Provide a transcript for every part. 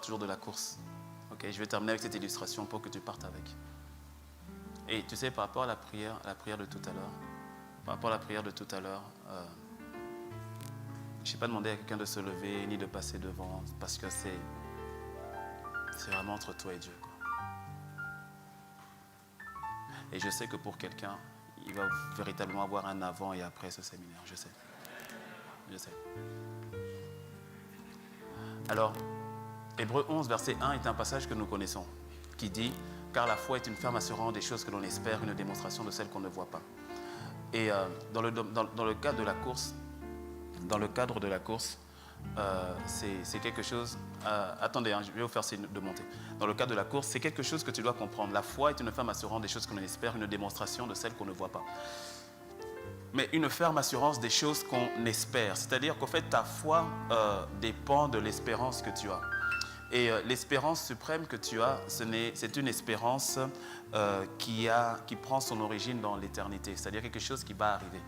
toujours de la course. Ok, je vais terminer avec cette illustration pour que tu partes avec. Et tu sais, par rapport à la prière de tout à l'heure, je n'ai pas demandé à quelqu'un de se lever ni de passer devant, parce que c'est vraiment entre toi et Dieu, quoi. Et je sais que pour quelqu'un, il va véritablement avoir un avant et après ce séminaire, je sais. Alors, Hébreux 11, verset 1 est un passage que nous connaissons, qui dit « Car la foi est une ferme assurance des choses que l'on espère, une démonstration de celles qu'on ne voit pas. » Et dans le cadre de la course, c'est quelque chose... attendez, je vais vous faire signe de monter. Dans le cadre de la course, c'est quelque chose que tu dois comprendre. La foi est une ferme assurance des choses que l'on espère, une démonstration de celles qu'on ne voit pas. Mais une ferme assurance des choses qu'on espère. C'est-à-dire qu'en fait, ta foi dépend de l'espérance que tu as. Et l'espérance suprême que tu as, c'est une espérance qui prend son origine dans l'éternité. C'est-à-dire quelque chose qui va arriver.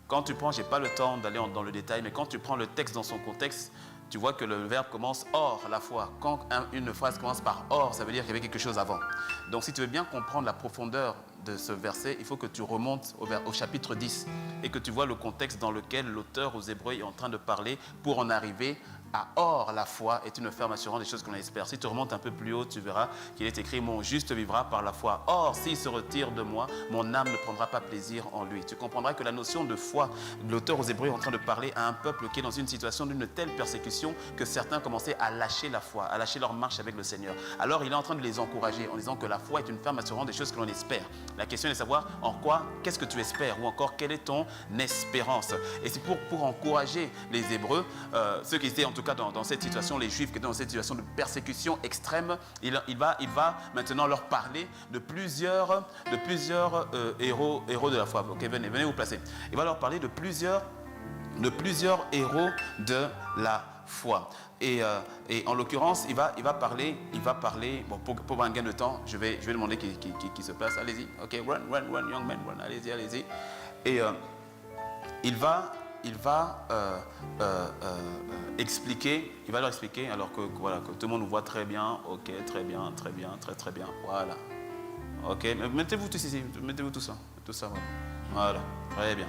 Quand tu prends, je n'ai pas le temps d'aller dans le détail, mais quand tu prends le texte dans son contexte, tu vois que le verbe commence « or » la foi. Quand une phrase commence par « or », ça veut dire qu'il y avait quelque chose avant. Donc si tu veux bien comprendre la profondeur de ce verset, il faut que tu remontes au chapitre 10 et que tu vois le contexte dans lequel l'auteur aux Hébreux est en train de parler pour en arriver à « or » la foi est une ferme assurance des choses qu'on espère. Si tu remontes un peu plus haut, tu verras qu'il est écrit « mon juste vivra par la foi. Or, s'il se retire de moi, mon âme ne prendra pas plaisir en lui. » Tu comprendras que la notion de foi, l'auteur aux Hébreux est en train de parler à un peuple qui est dans une situation d'une telle persécution que certains commençaient à lâcher la foi, à lâcher leur marche avec le Seigneur. Alors il est en train de les encourager en disant que la foi est une ferme assurance des choses que l'on espère. La question est de savoir en quoi, qu'est-ce que tu espères, ou encore quelle est ton espérance. Et c'est pour encourager les Hébreux, ceux qui étaient en tout cas dans cette situation, les Juifs qui étaient dans cette situation de persécution extrême, il va maintenant leur parler de plusieurs héros de la foi. Ok, venez vous placer. Il va leur parler de plusieurs héros de la foi. Et en l'occurrence, il va parler, bon, pour un gain de temps, je vais demander qui se place. Allez-y, ok, run, young man, run, allez-y. Et il va leur expliquer, alors que voilà, que tout le monde nous voit très bien, ok, très bien, voilà. Ok, mettez-vous tous ici, mettez-vous tout ça, voilà, très bien.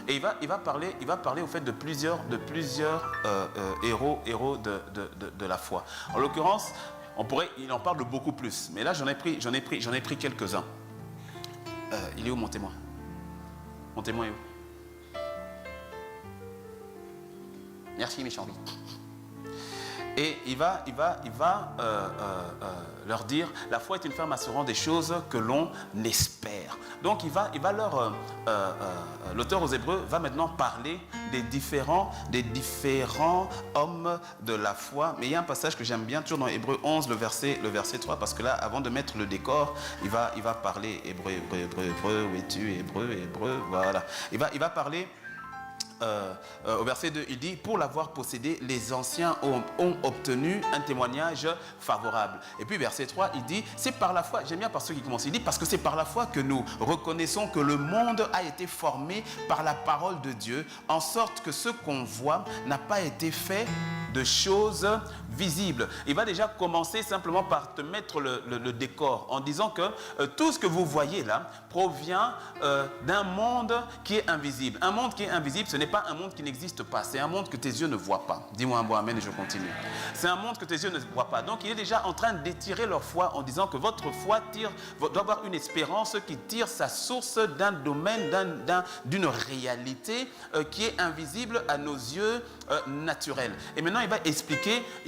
Et il va parler au fait de plusieurs héros de la foi. En l'occurrence, il en parle de beaucoup plus, mais là j'en ai pris quelques-uns. Il est où mon témoin? Mon témoin est où? Merci mes chéris. Et il va leur dire, la foi est une ferme assurance des choses que l'on espère. Donc il va l'auteur aux Hébreux va maintenant parler des différents hommes de la foi. Mais il y a un passage que j'aime bien, toujours dans Hébreux 11, le verset 3, parce que là, avant de mettre le décor, il va parler Hébreux, où es-tu, Hébreux, voilà. Il va parler... au verset 2, il dit « Pour l'avoir possédé, les anciens ont obtenu un témoignage favorable. » Et puis verset 3, il dit « C'est par la foi, j'aime bien par ceux qui commencent, il dit « Parce que c'est par la foi que nous reconnaissons que le monde a été formé par la parole de Dieu, en sorte que ce qu'on voit n'a pas été fait de choses visibles. » Il va déjà commencer simplement par te mettre le décor en disant que tout ce que vous voyez là provient d'un monde qui est invisible. Un monde qui est invisible, ce n'est pas un monde qui n'existe pas, c'est un monde que tes yeux ne voient pas. Dis-moi un bon amen et je continue. C'est un monde que tes yeux ne voient pas. Donc il est déjà en train d'étirer leur foi en disant que votre foi doit avoir une espérance qui tire sa source d'un domaine, d'une réalité qui est invisible à nos yeux naturels. Et maintenant il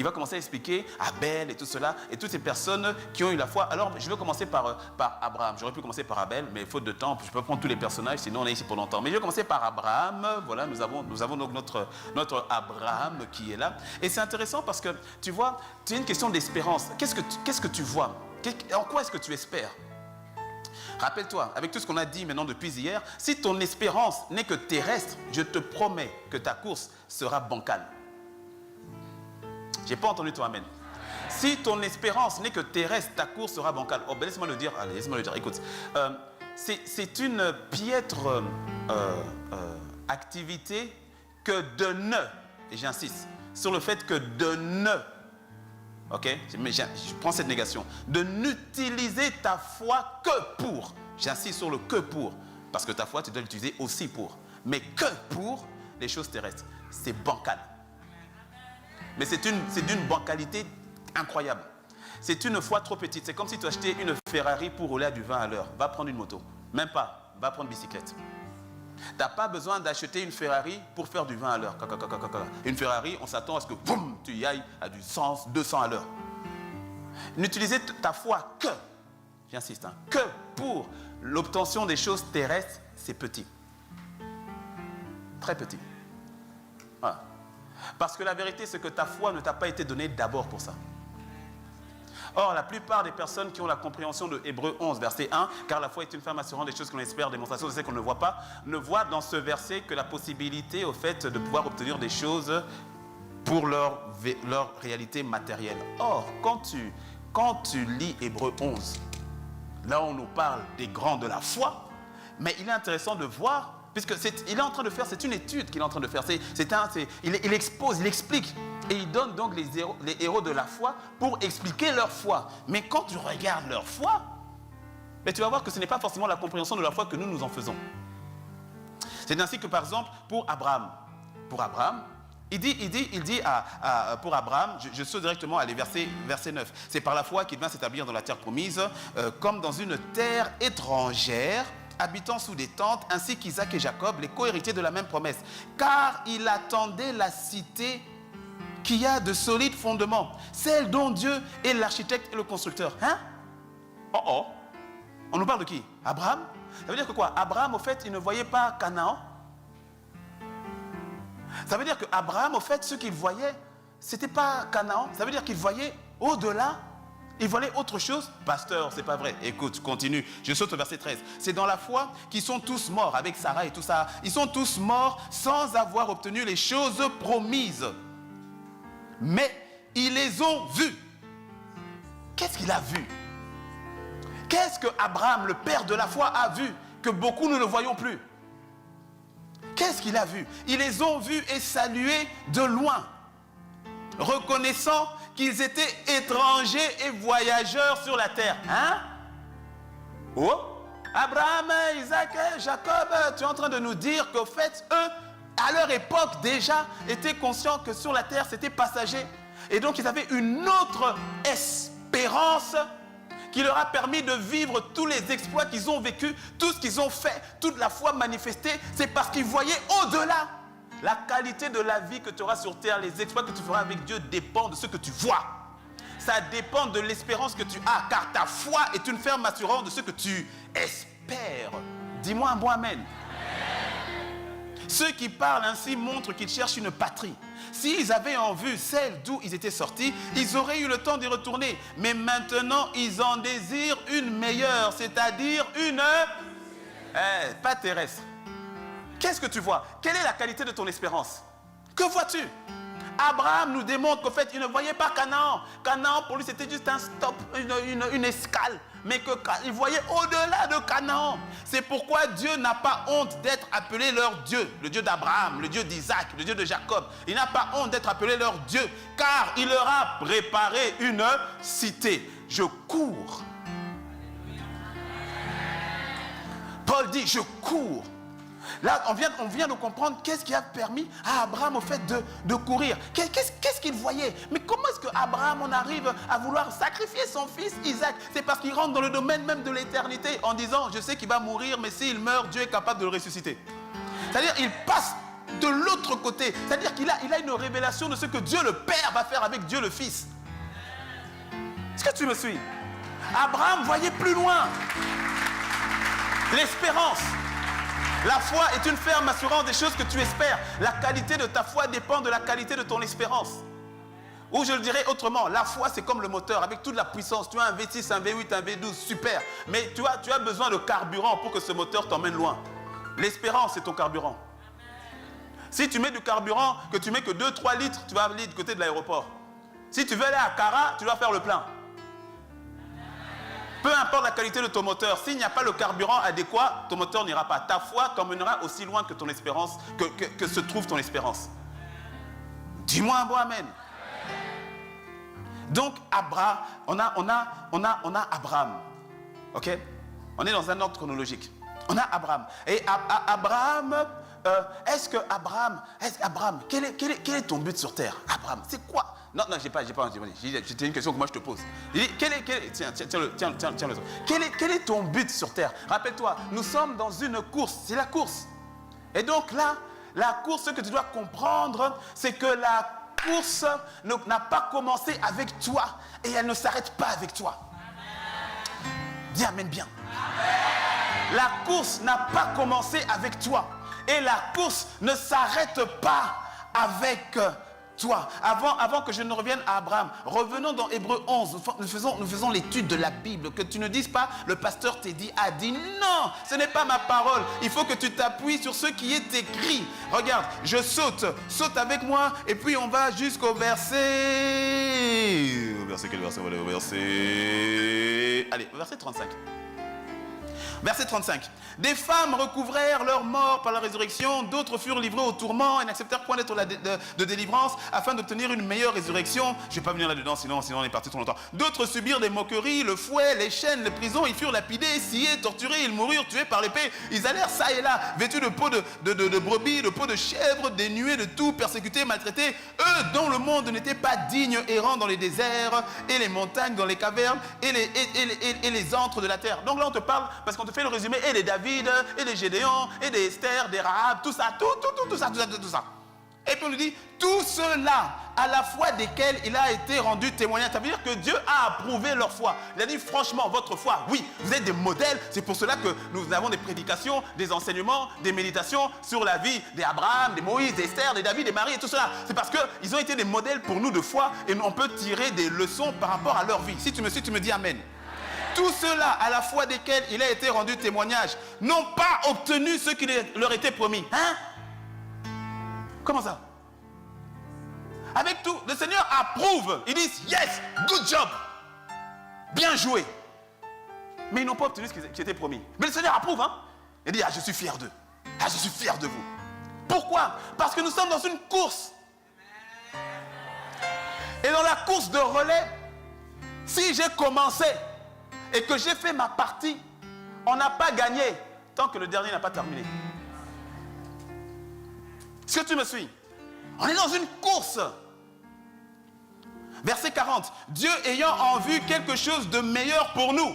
va commencer à expliquer Abel et tout cela et toutes ces personnes qui ont eu la foi. Alors je vais commencer par Abraham. J'aurais pu commencer par Abel, mais faute de temps, je peux prendre tous les personnages, sinon on est ici pour longtemps. Mais je vais commencer par Abraham. Voilà, nous avons donc notre Abraham qui est là. Et c'est intéressant parce que tu vois, c'est une question d'espérance. Qu'est-ce que tu vois? En quoi est-ce que tu espères? Rappelle-toi, avec tout ce qu'on a dit maintenant depuis hier, si ton espérance n'est que terrestre, je te promets que ta course sera bancale. J'ai pas entendu ton amen. Si ton espérance n'est que terrestre, ta course sera bancale. Oh, ben laisse-moi le dire. Allez, laisse-moi le dire. Écoute, c'est une piètre activité que de ne, et j'insiste sur le fait que de ne Ok, mais je prends cette négation. De n'utiliser ta foi que pour. J'insiste sur le que pour. Parce que ta foi, tu dois l'utiliser aussi pour. Mais que pour les choses terrestres. C'est bancal. Mais c'est d'une bancalité incroyable. C'est une foi trop petite. C'est comme si tu achetais une Ferrari pour rouler à du 20 à l'heure. Va prendre une moto. Même pas. Va prendre une bicyclette. Tu n'as pas besoin d'acheter une Ferrari pour faire du 20 à l'heure. Une Ferrari, on s'attend à ce que boum, tu y ailles à du 100, 200 à l'heure. N'utilisez ta foi que, j'insiste, que pour l'obtention des choses terrestres, c'est petit. Très petit. Voilà. Parce que la vérité, c'est que ta foi ne t'a pas été donnée d'abord pour ça. Or, la plupart des personnes qui ont la compréhension de Hébreux 11, verset 1, car la foi est une ferme assurance des choses qu'on espère, démonstration de celles qu'on ne voit pas, ne voient dans ce verset que la possibilité, au fait, de pouvoir obtenir des choses pour leur réalité matérielle. Or, quand tu lis Hébreux 11, là on nous parle des grands de la foi, mais il est intéressant de voir, puisqu'il est en train de faire, c'est une étude qu'il est en train de faire, il expose, il explique. Et il donne donc les héros de la foi pour expliquer leur foi. Mais quand tu regardes leur foi, mais tu vas voir que ce n'est pas forcément la compréhension de la foi que nous en faisons. C'est ainsi que par exemple, pour Abraham, il dit pour Abraham, je saute directement à verset 9, c'est par la foi qu'il vint s'établir dans la terre promise, comme dans une terre étrangère, habitant sous des tentes, ainsi qu'Isaac et Jacob, les co-héritiers de la même promesse. Car il attendait la cité qui a de solides fondements, celle dont Dieu est l'architecte et le constructeur. Hein? On nous parle de qui? Abraham? Ça veut dire que quoi? Abraham, au fait, il ne voyait pas Canaan. Ça veut dire que Abraham, au fait, ce qu'il voyait, c'était pas Canaan. Ça veut dire qu'il voyait au-delà. Il voyait autre chose. Pasteur, c'est pas vrai. Écoute, continue. Je saute au verset 13. C'est dans la foi qu'ils sont tous morts avec Sarah et tout ça. Ils sont tous morts sans avoir obtenu les choses promises. Mais ils les ont vus. Qu'est-ce qu'il a vu? Qu'est-ce que Abraham, le père de la foi, a vu que beaucoup nous ne voyons plus? Qu'est-ce qu'il a vu? Ils les ont vus et salués de loin, reconnaissant qu'ils étaient étrangers et voyageurs sur la terre. Hein? Oh? Abraham, Isaac, Jacob, tu es en train de nous dire qu'au fait, eux, à leur époque déjà, étaient conscients que sur la terre, c'était passager. Et donc, ils avaient une autre espérance qui leur a permis de vivre tous les exploits qu'ils ont vécus, tout ce qu'ils ont fait, toute la foi manifestée. C'est parce qu'ils voyaient au-delà. La qualité de la vie que tu auras sur terre, les exploits que tu feras avec Dieu dépendent de ce que tu vois. Ça dépend de l'espérance que tu as, car ta foi est une ferme assurance de ce que tu espères. Dis-moi un bon amen. Ceux qui parlent ainsi montrent qu'ils cherchent une patrie. S'ils avaient en vue celle d'où ils étaient sortis, ils auraient eu le temps d'y retourner. Mais maintenant, ils en désirent une meilleure, c'est-à-dire une... pas terrestre. Qu'est-ce que tu vois? Quelle est la qualité de ton espérance? Que vois-tu? Abraham nous démontre qu'en fait, il ne voyait pas Canaan. Canaan, pour lui, c'était juste un stop, une escale. Mais qu'il voyait au-delà de Canaan. C'est pourquoi Dieu n'a pas honte d'être appelé leur Dieu. Le Dieu d'Abraham, le Dieu d'Isaac, le Dieu de Jacob. Il n'a pas honte d'être appelé leur Dieu. Car il leur a préparé une cité. Je cours. Paul dit, je cours. Là, on vient de comprendre qu'est-ce qui a permis à Abraham, au fait, de courir. Qu'est-ce qu'il voyait? Mais comment est-ce qu'Abraham en arrive à vouloir sacrifier son fils Isaac? C'est parce qu'il rentre dans le domaine même de l'éternité en disant, je sais qu'il va mourir, mais s'il meurt, Dieu est capable de le ressusciter. C'est-à-dire, il passe de l'autre côté. C'est-à-dire qu'il a une révélation de ce que Dieu le Père va faire avec Dieu le Fils. Est-ce que tu me suis? Abraham voyait plus loin. L'espérance. La foi est une ferme assurance des choses que tu espères. La qualité de ta foi dépend de la qualité de ton espérance. Ou je le dirais autrement, la foi c'est comme le moteur avec toute la puissance. Tu as un V6, un V8, un V12, super. Mais tu as besoin de carburant pour que ce moteur t'emmène loin. L'espérance c'est ton carburant. Si tu mets du carburant, que tu mets que 2-3 litres, tu vas aller du côté de l'aéroport. Si tu veux aller à Cara, tu dois faire le plein. Peu importe la qualité de ton moteur, s'il n'y a pas le carburant adéquat, ton moteur n'ira pas. Ta foi t'emmènera aussi loin que ton espérance, que se trouve ton espérance. Dis-moi un bon amen. Donc, on a Abraham. Ok? On est dans un ordre chronologique. On a Abraham. Et Abraham, Abraham, quel est ton but sur terre? Abraham, c'est quoi? Non, j'ai pas c'était une question que moi je te pose. Il dit, tiens, quel est ton but sur terre? Rappelle-toi, nous sommes dans une course, c'est la course. Et donc là, la course, ce que tu dois comprendre, c'est que la course n'a pas commencé avec toi et elle ne s'arrête pas avec toi. Dis amen bien. Amen. La course n'a pas commencé avec toi et la course ne s'arrête pas avec toi. Avant que je ne revienne à Abraham, revenons dans Hébreux 11. Nous faisons l'étude de la Bible. Que tu ne dises pas, le pasteur a dit. Non, ce n'est pas ma parole. Il faut que tu t'appuies sur ce qui est écrit. Regarde, je saute avec moi et puis on va jusqu'au verset... Quel verset? Au verset... Allez, au verset 35. Verset 35. Des femmes recouvrèrent leur mort par la résurrection, d'autres furent livrés au tourment et n'acceptèrent point d'être de délivrance afin d'obtenir une meilleure résurrection. Je ne vais pas venir là-dedans, sinon on est parti trop longtemps. D'autres subirent des moqueries, le fouet, les chaînes, les prisons, ils furent lapidés, sciés, torturés, ils moururent, tués par l'épée. Ils allèrent ça et là, vêtus de peau de brebis, de peau de chèvre, dénués de tout, persécutés, maltraités. Eux dont le monde n'était pas digne, errant dans les déserts et les montagnes, dans les cavernes et les antres de la terre. Donc là on te parle, parce qu'on te fait le résumé, et les David, et les Gédéon, et des Esther, des Rahab, tout ça. Et puis on nous dit, tout cela, à la foi desquels il a été rendu témoignage. Ça veut dire que Dieu a approuvé leur foi. Il a dit, franchement, votre foi, oui, vous êtes des modèles. C'est pour cela que nous avons des prédications, des enseignements, des méditations sur la vie d'Abraham, de Moïse, d'Esther, de David, de Marie et tout cela. C'est parce qu'ils ont été des modèles pour nous de foi et on peut tirer des leçons par rapport à leur vie. Si tu me suis, tu me dis Amen. Tous ceux-là, à la foi desquels il a été rendu témoignage, n'ont pas obtenu ce qui leur était promis. Hein? Comment ça? Avec tout, le Seigneur approuve. Ils disent, yes, good job. Bien joué. Mais ils n'ont pas obtenu ce qui était promis. Mais le Seigneur approuve. Hein? Il dit, je suis fier d'eux. Je suis fier de vous. Pourquoi? Parce que nous sommes dans une course. Et dans la course de relais, si j'ai commencé et que j'ai fait ma partie, on n'a pas gagné tant que le dernier n'a pas terminé. Est-ce que tu me suis? On est dans une course. Verset 40. Dieu ayant en vue quelque chose de meilleur pour nous,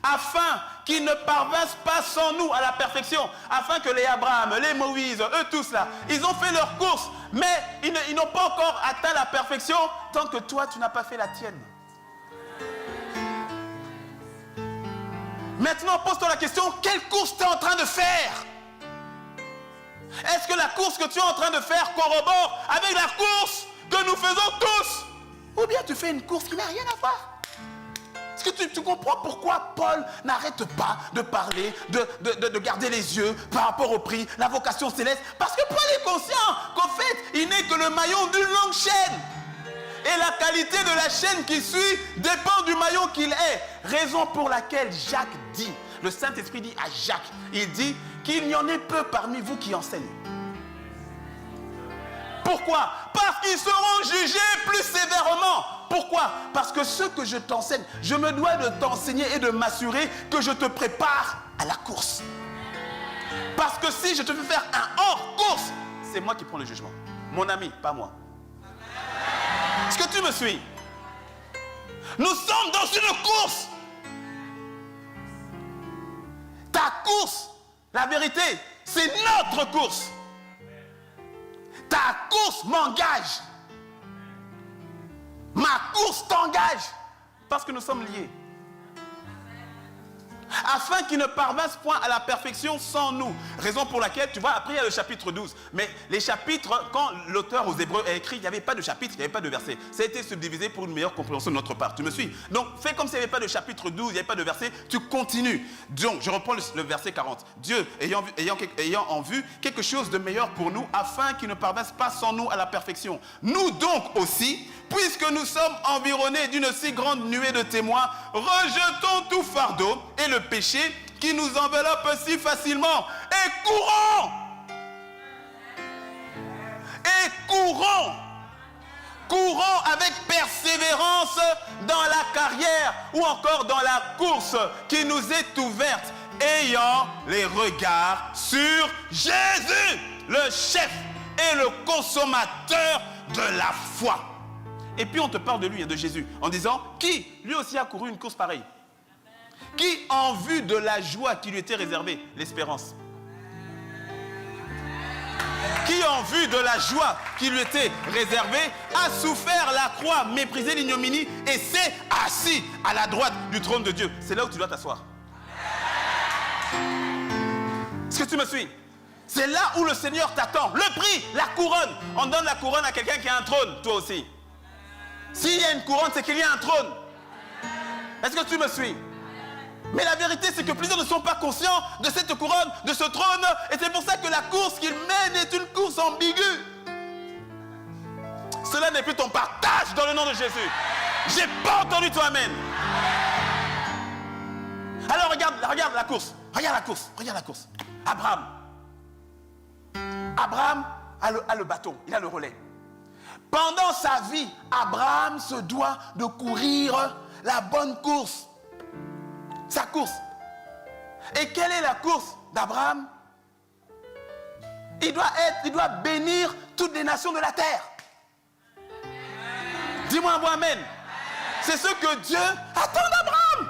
afin qu'ils ne parvinssent pas sans nous à la perfection, afin que les Abraham, les Moïse, eux tous là, ils ont fait leur course, mais ils n'ont pas encore atteint la perfection tant que toi tu n'as pas fait la tienne. Maintenant, pose-toi la question, quelle course tu es en train de faire? Est-ce que la course que tu es en train de faire corrobore avec la course que nous faisons tous? Ou bien tu fais une course qui n'a rien à voir? Est-ce que tu comprends pourquoi Paul n'arrête pas de parler, de garder les yeux par rapport au prix, la vocation céleste? Parce que Paul est conscient qu'en fait, il n'est que le maillon d'une longue chaîne. Et la qualité de la chaîne qui suit dépend du maillon qu'il est. Raison pour laquelle Jacques dit, le Saint-Esprit dit à Jacques, il dit qu'il y en ait peu parmi vous qui enseignent. Pourquoi? Parce qu'ils seront jugés plus sévèrement. Pourquoi? Parce que ce que je t'enseigne, je me dois de t'enseigner et de m'assurer que je te prépare à la course. Parce que si je te fais faire un hors-course, c'est moi qui prends le jugement. Mon ami, pas moi. Est-ce que tu me suis? Nous sommes dans une course. Ta course, la vérité, c'est notre course. Ta course m'engage. Ma course t'engage. Parce que nous sommes liés. Afin qu'ils ne parvinssent point à la perfection sans nous. Raison pour laquelle, tu vois, après il y a le chapitre 12. Mais les chapitres, quand l'auteur aux Hébreux a écrit, il n'y avait pas de chapitre, il n'y avait pas de verset. Ça a été subdivisé pour une meilleure compréhension de notre part. Tu me suis? Donc, fais comme s'il n'y avait pas de chapitre 12, il n'y avait pas de verset, tu continues. Donc, je reprends le verset 40. Dieu, ayant en vue quelque chose de meilleur pour nous, afin qu'ils ne parvinssent pas sans nous à la perfection. Nous donc aussi, puisque nous sommes environnés d'une si grande nuée de témoins, rejetons tout fardeau et le péché qui nous enveloppe si facilement et courons avec persévérance avance dans la carrière ou encore dans la course qui nous est ouverte, ayant les regards sur Jésus, le chef et le consommateur de la foi. Et puis on te parle de lui, de Jésus, en disant, qui lui aussi a couru une course pareille? Qui, en vue de la joie qui lui était réservée, l'espérance, qui, en vue de la joie qui lui était réservée, a souffert la croix, méprisé l'ignominie et s'est assis à la droite du trône de Dieu. C'est là où tu dois t'asseoir. Est-ce que tu me suis? C'est là où le Seigneur t'attend. Le prix, la couronne. On donne la couronne à quelqu'un qui a un trône, toi aussi. S'il y a une couronne, c'est qu'il y a un trône. Est-ce que tu me suis? Mais la vérité, c'est que plusieurs ne sont pas conscients de cette couronne, de ce trône. Et c'est pour ça que la course qu'ils mènent est une course ambiguë. Cela n'est plus ton partage dans le nom de Jésus. J'ai pas entendu toi, amen. Alors regarde la course. Regarde la course. Abraham a le bâton, il a le relais. Pendant sa vie, Abraham se doit de courir la bonne course. Sa course. Et quelle est la course d'Abraham? Il doit bénir toutes les nations de la terre. Dis-moi un bon amen. C'est ce que Dieu attend d'Abraham.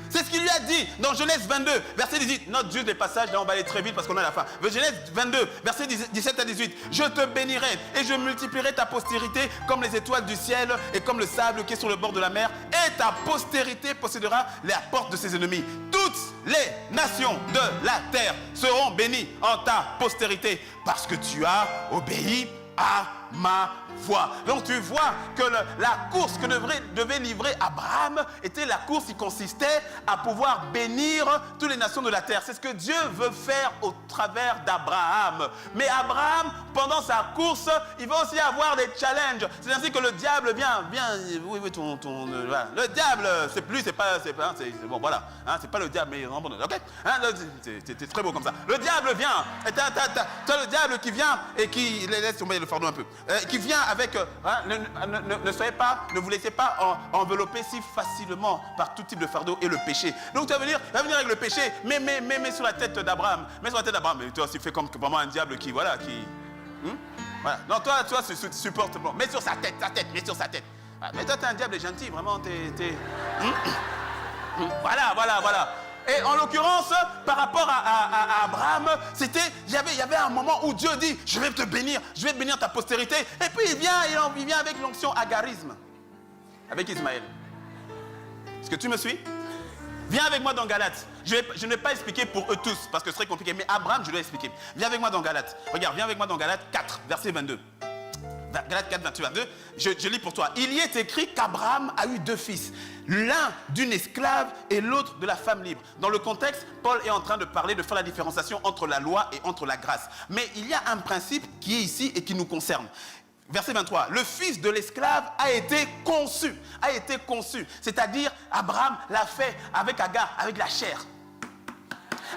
C'est ce qu'il lui a dit dans Genèse 22, verset 18. Note juste des passages, là on va aller très vite parce qu'on a la fin. Genèse 22, verset 17 à 18. Je te bénirai et je multiplierai ta postérité comme les étoiles du ciel et comme le sable qui est sur le bord de la mer. Et ta postérité possédera la porte de ses ennemis. Toutes les nations de la terre seront bénies en ta postérité parce que tu as obéi à ma voix. Donc tu vois que la course que devait livrer Abraham était la course qui consistait à pouvoir bénir toutes les nations de la terre. C'est ce que Dieu veut faire au travers d'Abraham. Mais Abraham, pendant sa course, il va aussi avoir des challenges. C'est ainsi que le diable vient, oui, voilà. Le diable, c'est bon, voilà, hein, c'est pas le diable, mais ok, hein, c'est très beau comme ça. Le diable vient, et t'as le diable qui vient et qui laisse tomber le fardeau un peu. Qui vient avec, ne vous laissez pas envelopper si facilement par tout type de fardeau et le péché. Donc tu vas venir avec le péché, mais sur la tête d'Abraham. Mais sur la tête d'Abraham, mais toi aussi fais comme vraiment un diable qui, voilà. Non, toi supporte, bon, mets sur sa tête, mets sur sa tête. Mais toi t'es un diable gentil, vraiment, Voilà. Et en l'occurrence, par rapport à Abraham, il y avait un moment où Dieu dit, je vais te bénir, je vais bénir ta postérité. Et puis il vient avec l'onction agarisme, avec Ismaël. Est-ce que tu me suis? Viens avec moi dans Galates. Je ne vais pas expliquer pour eux tous, parce que ce serait compliqué, mais Abraham, je dois expliquer. Viens avec moi dans Galates. Regarde, viens avec moi dans Galates 4, verset 22. Galates 4, 22, je lis pour toi. Il y est écrit qu'Abraham a eu 2 fils, l'un d'une esclave et l'autre de la femme libre. Dans le contexte, Paul est en train de parler, de faire la différenciation entre la loi et entre la grâce. Mais il y a un principe qui est ici et qui nous concerne. Verset 23, le fils de l'esclave a été conçu. C'est-à-dire, Abraham l'a fait avec Agar, avec la chair.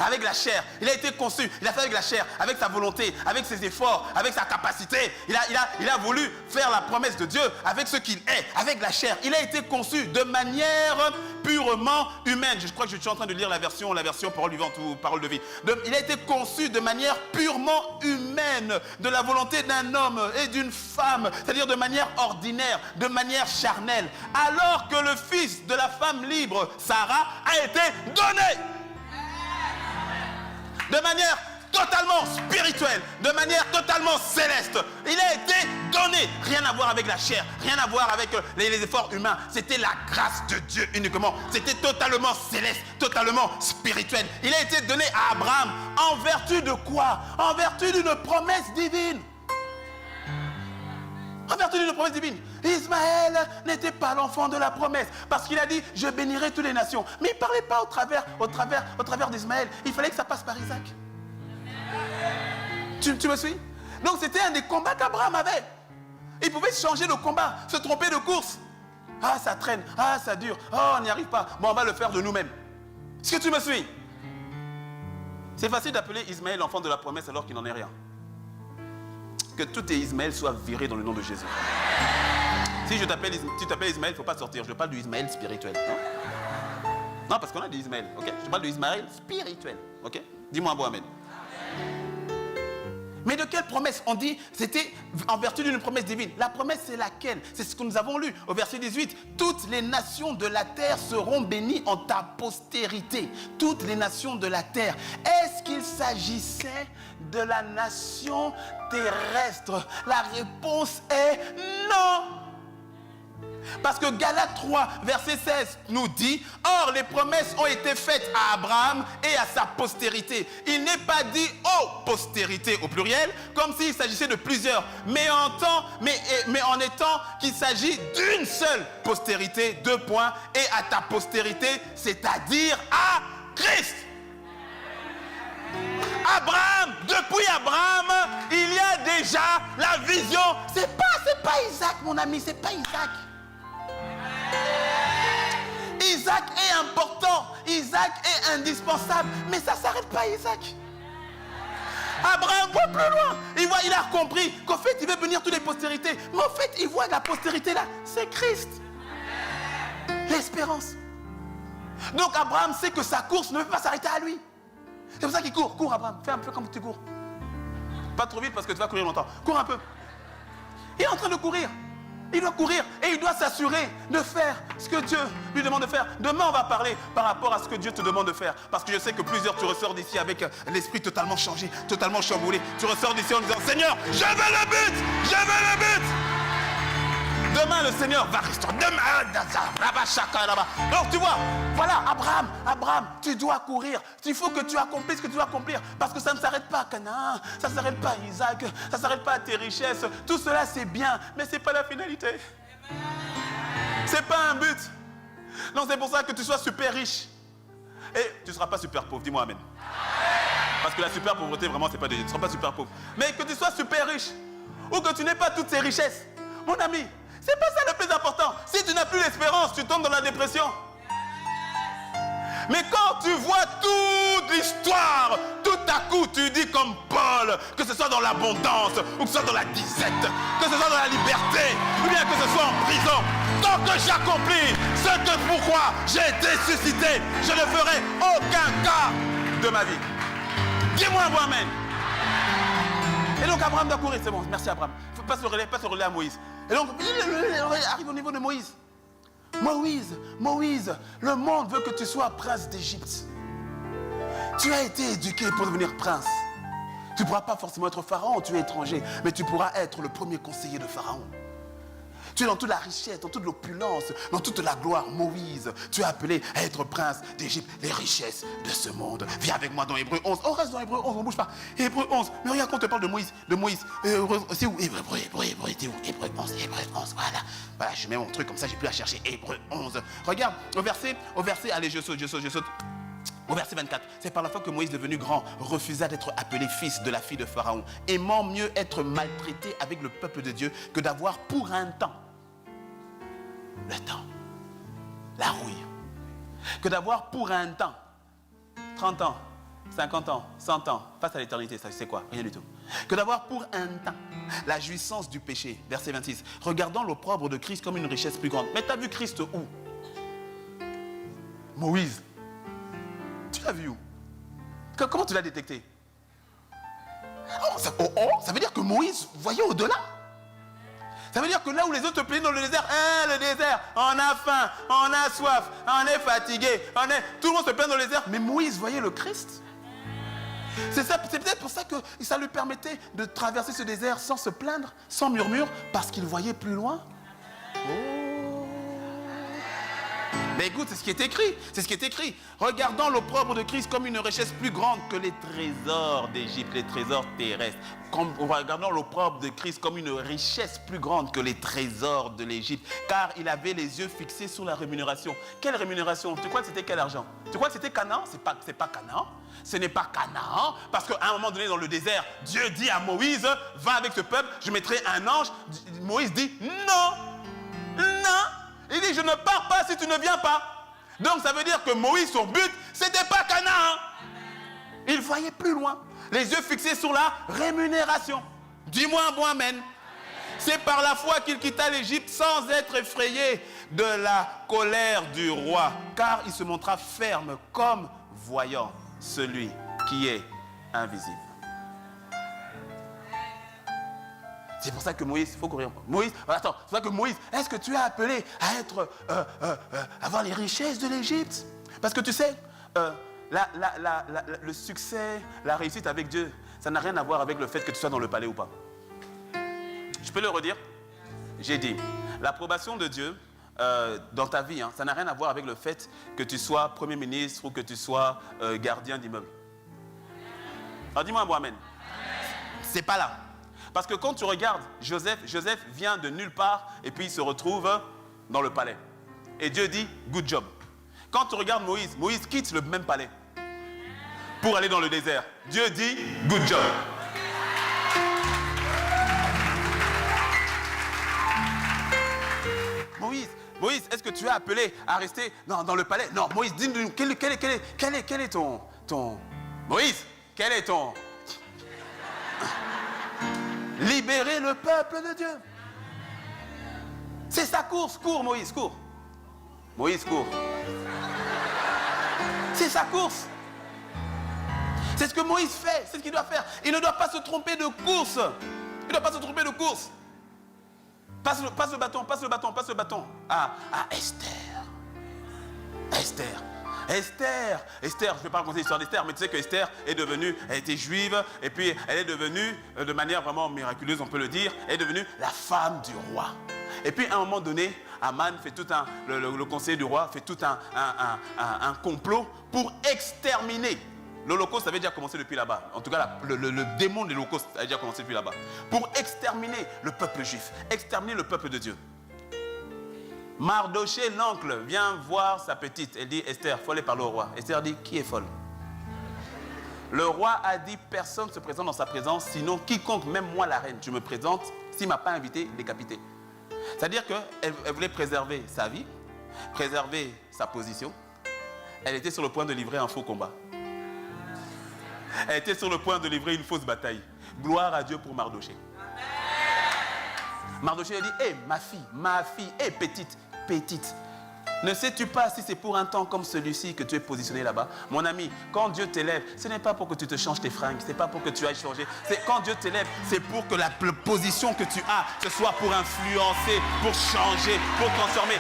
Avec la chair, il a été conçu, il a fait avec la chair, avec sa volonté, avec ses efforts, avec sa capacité. Il a voulu faire la promesse de Dieu avec ce qu'il est, avec la chair. Il a été conçu de manière purement humaine. Je crois que je suis en train de lire la version parole vivante ou parole de vie. Il a été conçu de manière purement humaine, de la volonté d'un homme et d'une femme, c'est-à-dire de manière ordinaire, de manière charnelle. Alors que le fils de la femme libre, Sarah, a été donné. De manière totalement spirituelle, de manière totalement céleste. Il a été donné. Rien à voir avec la chair, rien à voir avec les efforts humains. C'était la grâce de Dieu uniquement. C'était totalement céleste, totalement spirituel. Il a été donné à Abraham en vertu de quoi? En vertu d'une promesse divine. En vertu d'une promesse divine. Ismaël n'était pas l'enfant de la promesse parce qu'il a dit je bénirai toutes les nations. Mais il ne parlait pas au travers d'Ismaël. Il fallait que ça passe par Isaac. Tu me suis? Donc c'était un des combats qu'Abraham avait. Il pouvait changer de combat, se tromper de course. Ah ça traîne, ah ça dure, oh on n'y arrive pas. Bon on va le faire de nous-mêmes. Est-ce que tu me suis? C'est facile d'appeler Ismaël l'enfant de la promesse alors qu'il n'en est rien. Que tout Ismaël soit viré dans le nom de Jésus. Si tu t'appelles Ismaël, il ne faut pas sortir. Je parle du Ismaël spirituel. Non, parce qu'on a des Ismaël. Okay? Je parle du Ismaël spirituel. Okay? Dis-moi un bon amen. Mais de quelle promesse? On dit, c'était en vertu d'une promesse divine. La promesse, c'est laquelle? C'est ce que nous avons lu au verset 18. Toutes les nations de la terre seront bénies en ta postérité. Toutes les nations de la terre. Est-ce qu'il s'agissait de la nation terrestre? La réponse est non. Parce que Galates 3, verset 16 nous dit, or les promesses ont été faites à Abraham et à sa postérité. Il n'est pas dit aux postérités au pluriel, comme s'il s'agissait de plusieurs, mais en étant qu'il s'agit d'une seule postérité, 2 points, et à ta postérité, c'est-à-dire à Christ. Abraham, depuis Abraham, il y a déjà la vision. C'est pas Isaac, mon ami, c'est pas Isaac. Isaac est important, Isaac est indispensable, mais ça ne s'arrête pas à Isaac. Abraham voit plus loin, il a compris qu'en fait il veut bénir toutes les postérités, mais en fait il voit la postérité là, c'est Christ, l'espérance. Donc Abraham sait que sa course ne peut pas s'arrêter à lui. C'est pour ça qu'il court Abraham, fais un peu comme tu cours. Pas trop vite parce que tu vas courir longtemps, cours un peu. Il est en train de courir. Il doit courir et il doit s'assurer de faire ce que Dieu lui demande de faire. Demain, on va parler par rapport à ce que Dieu te demande de faire. Parce que je sais que plusieurs, tu ressors d'ici avec l'esprit totalement changé, totalement chamboulé. Tu ressors d'ici en disant, Seigneur, je veux le but, je veux le but. Demain, le Seigneur va restaurer. Donc, tu vois, voilà, Abraham, tu dois courir. Il faut que tu accomplisses ce que tu dois accomplir. Parce que ça ne s'arrête pas à Canaan, ça ne s'arrête pas à Isaac, ça ne s'arrête pas à tes richesses. Tout cela, c'est bien, mais ce n'est pas la finalité. Ce n'est pas un but. Non, c'est pour ça que tu sois super riche. Et tu ne seras pas super pauvre, dis-moi amen. Parce que la super pauvreté, vraiment, c'est pas de Dieu. Tu ne seras pas super pauvre. Mais que tu sois super riche, ou que tu n'aies pas toutes ces richesses. Mon ami, c'est pas ça le plus important. Si tu n'as plus l'espérance, tu tombes dans la dépression. Mais quand tu vois toute l'histoire, tout à coup, tu dis comme Paul, que ce soit dans l'abondance, ou que ce soit dans la disette, que ce soit dans la liberté, ou bien que ce soit en prison, tant que j'accomplis ce que pourquoi j'ai été suscité, je ne ferai aucun cas de ma vie. Dis-moi un bon amen. Et donc Abraham doit courir, c'est bon, merci Abraham. Il ne faut pas se relayer à Moïse. Et donc, il arrive au niveau de Moïse. Moïse, le monde veut que tu sois prince d'Égypte. Tu as été éduqué pour devenir prince. Tu ne pourras pas forcément être pharaon, tu es étranger, mais tu pourras être le premier conseiller de pharaon. Tu es dans toute la richesse, dans toute l'opulence, dans toute la gloire. Moïse, tu es appelé à être prince d'Égypte. Les richesses de ce monde. Viens avec moi dans Hébreu 11. On reste dans Hébreu 11, on ne bouge pas. Hébreu 11. Mais regarde quand on te parle de Moïse. C'est où Hébreu 11, voilà, je mets mon truc comme ça, j'ai plus à chercher. Hébreu 11. Regarde, au verset, allez, je saute. Au verset 24, c'est par la foi que Moïse, devenu grand, refusa d'être appelé fils de la fille de Pharaon, aimant mieux être maltraité avec le peuple de Dieu que d'avoir pour un temps, le temps, la rouille, que d'avoir pour un temps, 30 ans, 50 ans, 100 ans, face à l'éternité, ça c'est quoi? Rien du tout. Que d'avoir pour un temps la jouissance du péché, verset 26, regardant l'opprobre de Christ comme une richesse plus grande. Mais tu as vu Christ où? Moïse. Tu l'as vu où? Comment tu l'as détecté? Ça veut dire que Moïse voyait au-delà. Ça veut dire que là où les autres te plaignaient dans le désert, on a faim, on a soif, on est fatigué, tout le monde se plaint dans le désert. Mais Moïse voyait le Christ. C'est peut-être pour ça que ça lui permettait de traverser ce désert sans se plaindre, sans murmure, parce qu'il voyait plus loin. Mais écoute, c'est ce qui est écrit. Regardant l'opprobre de Christ comme une richesse plus grande que les trésors d'Égypte, les trésors terrestres. Regardant l'opprobre de Christ comme une richesse plus grande que les trésors de l'Égypte. Car il avait les yeux fixés sur la rémunération. Quelle rémunération? Tu crois que c'était quel argent? Tu crois que c'était Canaan? C'est pas Canaan. Ce n'est pas Canaan. Parce qu'à un moment donné dans le désert, Dieu dit à Moïse, va avec ce peuple, je mettrai un ange. Moïse dit, non. Il dit, je ne pars pas si tu ne viens pas. Donc ça veut dire que Moïse, son but, c'était pas Canaan. Il voyait plus loin. Les yeux fixés sur la rémunération. Dis-moi un bon amen. C'est par la foi qu'il quitta l'Égypte sans être effrayé de la colère du roi, car il se montra ferme comme voyant celui qui est invisible. C'est pour ça que Moïse, il faut courir. Moïse, attends, c'est pour ça que Moïse, est-ce que tu es appelé à être, avoir les richesses de l'Égypte? Parce que tu sais, le succès, la réussite avec Dieu, ça n'a rien à voir avec le fait que tu sois dans le palais ou pas. Je peux le redire? J'ai dit, l'approbation de Dieu dans ta vie, ça n'a rien à voir avec le fait que tu sois Premier ministre ou que tu sois gardien d'immeuble. Alors dis-moi un bon amen. C'est pas là. Parce que quand tu regardes Joseph vient de nulle part et puis il se retrouve dans le palais. Et Dieu dit, good job. Quand tu regardes Moïse quitte le même palais pour aller dans le désert. Dieu dit, good job. Moïse, est-ce que tu es appelé à rester dans le palais? Non, Moïse, dis-nous, quel est ton... Moïse, quel est ton... Libérer le peuple de Dieu. C'est sa course. Cours, Moïse, cours. Moïse, cours. C'est sa course. C'est ce que Moïse fait. C'est ce qu'il doit faire. Il ne doit pas se tromper de course. Il ne doit pas se tromper de course. Passe le bâton. À Esther. Esther, je ne vais pas raconter l'histoire d'Esther, mais tu sais que Esther elle était juive, et puis elle est devenue, de manière vraiment miraculeuse, on peut le dire, elle est devenue la femme du roi. Et puis à un moment donné, Aman fait tout le conseiller du roi fait tout un complot pour exterminer. L'Holocauste avait déjà commencé depuis là-bas. En tout cas, le démon de l'Holocauste avait déjà commencé depuis là-bas. Pour exterminer le peuple juif, exterminer le peuple de Dieu. Mardoché, l'oncle, vient voir sa petite. Elle dit, Esther, il faut aller parler au roi. Esther dit, qui est folle? Le roi a dit, personne ne se présente dans sa présence, sinon quiconque, même moi la reine, tu me présentes, s'il ne m'a pas invité, décapité. C'est-à-dire qu'elle voulait préserver sa vie, préserver sa position. Elle était sur le point de livrer un faux combat. Elle était sur le point de livrer une fausse bataille. Gloire à Dieu pour Mardoché. Mardoché a dit, hé, ma fille, hé, petite, ne sais-tu pas si c'est pour un temps comme celui-ci que tu es positionné là-bas? Mon ami, quand Dieu t'élève, ce n'est pas pour que tu te changes tes fringues, ce n'est pas pour que tu ailles changer. Quand Dieu t'élève, c'est pour que la position que tu as, ce soit pour influencer, pour changer, pour transformer.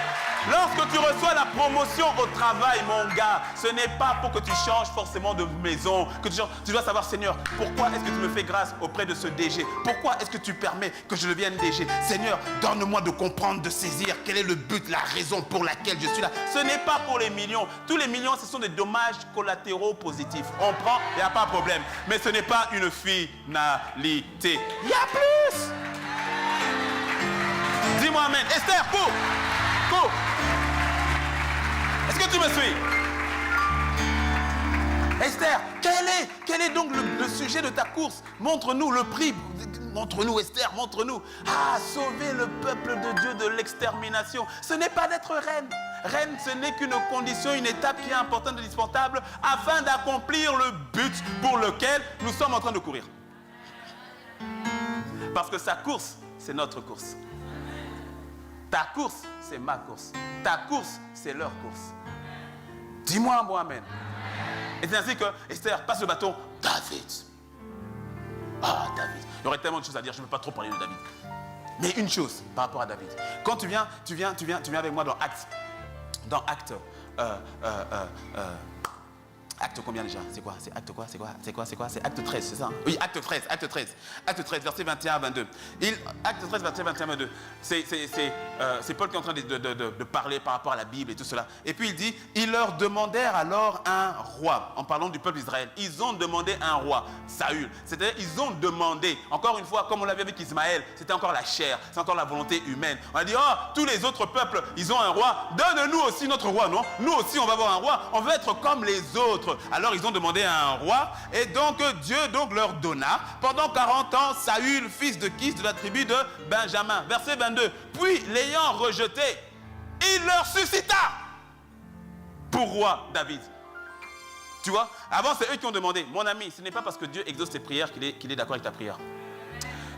Lorsque tu reçois la promotion au travail, mon gars, ce n'est pas pour que tu changes forcément de maison, que tu dois savoir, Seigneur, pourquoi est-ce que tu me fais grâce auprès de ce DG? Pourquoi est-ce que tu permets que je devienne DG? Seigneur, donne-moi de comprendre, de saisir quel est le but, la raison pour laquelle je suis là. Ce n'est pas pour les millions. Tous les millions, ce sont des dommages collatéraux positifs. On prend, il n'y a pas de problème. Mais ce n'est pas une finalité. Il y a plus. Dis-moi amen. Esther, cours. Cours. Est-ce que tu me suis? Esther, quel est donc le sujet de ta course? Montre-nous le prix. Montre-nous, Esther, montre-nous. Ah, sauver le peuple de Dieu de l'extermination. Ce n'est pas d'être reine. Reine, ce n'est qu'une condition, une étape qui est importante et indispensable afin d'accomplir le but pour lequel nous sommes en train de courir. Parce que sa course, c'est notre course. Ta course, c'est ma course. Ta course, c'est leur course. Dis-moi un bon amen. Et c'est ainsi que Esther passe le bâton. David. Ah, David. Il y aurait tellement de choses à dire, je ne veux pas trop parler de David. Mais une chose par rapport à David. Quand tu viens avec moi dans Acte. Acte combien déjà? C'est quoi? C'est acte quoi? C'est acte 13, c'est ça, hein? Oui, acte 13, verset 21 à 22. Acte 13, verset 21 à 22. C'est Paul qui est en train de parler par rapport à la Bible et tout cela. Et puis il dit, ils leur demandèrent alors un roi. En parlant du peuple d'Israël, ils ont demandé un roi, Saül. C'est-à-dire, ils ont demandé, encore une fois, comme on l'avait avec Ismaël, c'était encore la chair, c'est encore la volonté humaine. On a dit, oh, tous les autres peuples, ils ont un roi, donne-nous aussi notre roi, non? Nous aussi, on va avoir un roi, on veut être comme les autres. Alors ils ont demandé à un roi, et donc Dieu leur donna pendant 40 ans Saül, fils de Kis, de la tribu de Benjamin. Verset 22. Puis l'ayant rejeté, il leur suscita pour roi David. Tu vois, avant c'est eux qui ont demandé. Mon ami, ce n'est pas parce que Dieu exauce tes prières qu'il est d'accord avec ta prière.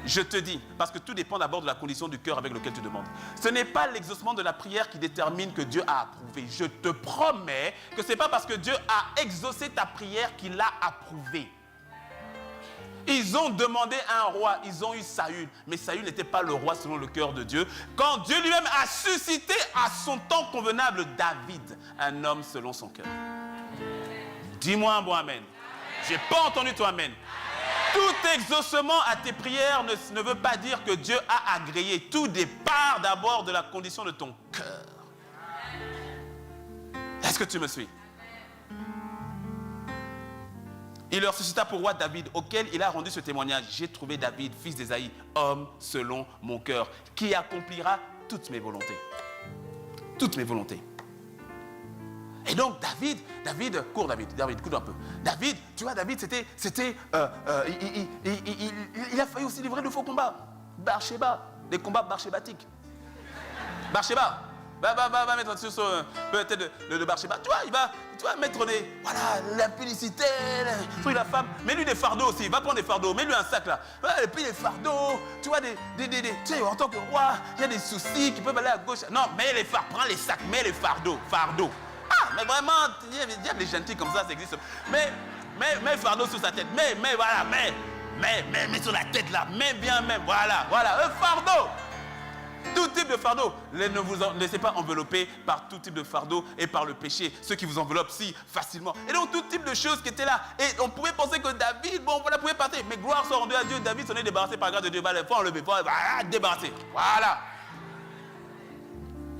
Je te dis, parce que tout dépend d'abord de la condition du cœur avec lequel tu demandes. Ce n'est pas l'exaucement de la prière qui détermine que Dieu a approuvé. Je te promets que ce n'est pas parce que Dieu a exaucé ta prière qu'il l'a approuvé. Ils ont demandé un roi, ils ont eu Saül, mais Saül n'était pas le roi selon le cœur de Dieu. Quand Dieu lui-même a suscité à son temps convenable David, un homme selon son cœur. Dis-moi un bon amen. J'ai pas entendu ton amen. Tout exaucement à tes prières ne veut pas dire que Dieu a agréé. Tout départ d'abord de la condition de ton cœur. Est-ce que tu me suis? Il leur suscita pour roi David, auquel il a rendu ce témoignage. J'ai trouvé David, fils d'Ésaïe, homme selon mon cœur, qui accomplira toutes mes volontés. Toutes mes volontés. Et donc David, cours un peu. David, tu vois, David, il a failli aussi livrer de faux combats. Bathsheba, des combats barshébatiques. Bathsheba, va mettre sur peut-être de Bathsheba. Tu vois, il va mettre l'impudicité, la femme. Mets-lui des fardeaux aussi, va prendre des fardeaux, mets-lui un sac là. Et puis les fardeaux, tu vois, tu sais, en tant que roi, il y a des soucis qui peuvent aller à gauche. Non, prends les sacs, mets les fardeaux. Ah, mais vraiment, il y a des gentils comme ça existe. Mets fardeau sur sa tête. Mets sur la tête là. Mets bien même. Voilà. Un fardeau. Tout type de fardeau. Ne vous laissez pas envelopper par tout type de fardeau et par le péché. Ceux qui vous enveloppent si facilement. Et donc, tout type de choses qui étaient là. Et on pouvait penser que David, pouvait partir. Mais gloire soit rendue à Dieu. David s'en est débarrassé par grâce de Dieu. Il faut enlever, débarrasser. Voilà.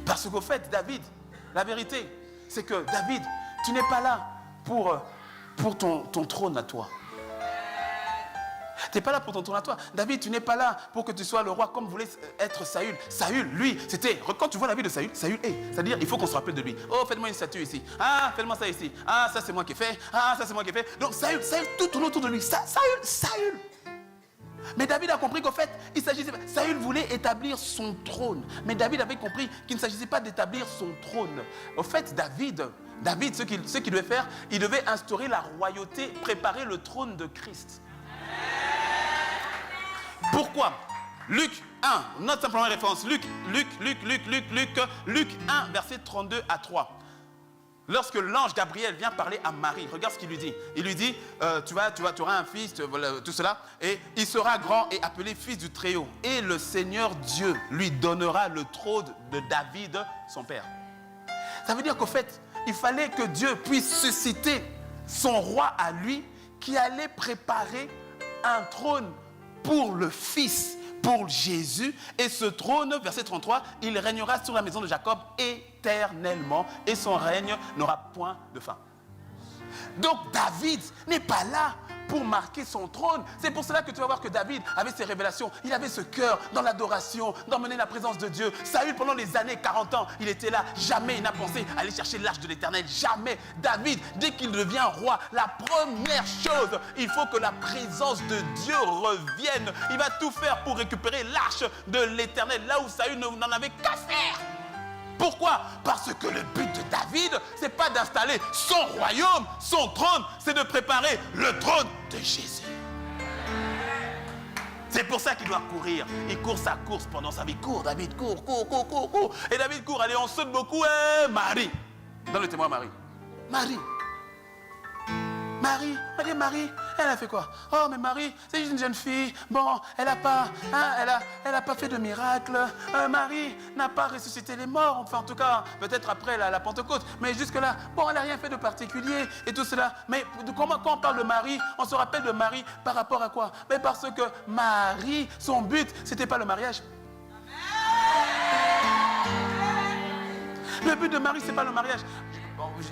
Parce qu'au fait, David, la vérité, c'est que David, tu n'es pas là pour ton trône à toi. Tu n'es pas là pour ton trône à toi. David, tu n'es pas là pour que tu sois le roi comme voulait être Saül. Saül, lui, c'était... Quand tu vois la vie de Saül, c'est-à-dire, il faut qu'on se rappelle de lui. Oh, faites-moi une statue ici. Ah, faites-moi ça ici. Ah, ça c'est moi qui ai fait. Ah, ça c'est moi qui ai fait. Donc Saül, tout tourne autour de lui. Saül. Mais David a compris qu'en fait, Saül voulait établir son trône. Mais David avait compris qu'il ne s'agissait pas d'établir son trône. Au fait, David, ce qu'il devait faire, il devait instaurer la royauté, préparer le trône de Christ. Pourquoi? Luc 1, note simplement la référence. Luc 1, verset 32 à 3. Lorsque l'ange Gabriel vient parler à Marie, regarde ce qu'il lui dit. Il lui dit, tu auras un fils, tout cela, et il sera grand et appelé fils du Très-Haut. Et le Seigneur Dieu lui donnera le trône de David, son père. Ça veut dire qu'au fait, il fallait que Dieu puisse susciter son roi à lui, qui allait préparer un trône pour le fils, pour Jésus. Et ce trône, verset 33, il régnera sur la maison de Jacob éternellement et son règne n'aura point de fin. Donc David n'est pas là pour marquer son trône. C'est pour cela que tu vas voir que David avait ses révélations. Il avait ce cœur dans l'adoration, d'emmener la présence de Dieu. Saül, pendant les années, 40 ans, il était là. Jamais il n'a pensé aller chercher l'arche de l'Éternel. Jamais. David, dès qu'il devient roi, la première chose, il faut que la présence de Dieu revienne. Il va tout faire pour récupérer l'arche de l'Éternel, là où Saül n'en avait qu'à faire. Pourquoi? Parce que le but de David, ce n'est pas d'installer son royaume, son trône, c'est de préparer le trône de Jésus. C'est pour ça qu'il doit courir. Il court sa course pendant sa vie. Cours, David, cours. Et David court, allez, on saute beaucoup. Marie, dans le témoin Marie, elle a fait quoi? Oh, mais Marie, c'est juste une jeune fille. Bon, elle n'a pas fait de miracle. Marie n'a pas ressuscité les morts. Enfin, en tout cas, peut-être après la Pentecôte. Mais jusque-là, bon, elle n'a rien fait de particulier et tout cela. Mais quand on parle de Marie, on se rappelle de Marie par rapport à quoi? Mais parce que Marie, son but, c'était pas le mariage. Le but de Marie, c'est pas le mariage.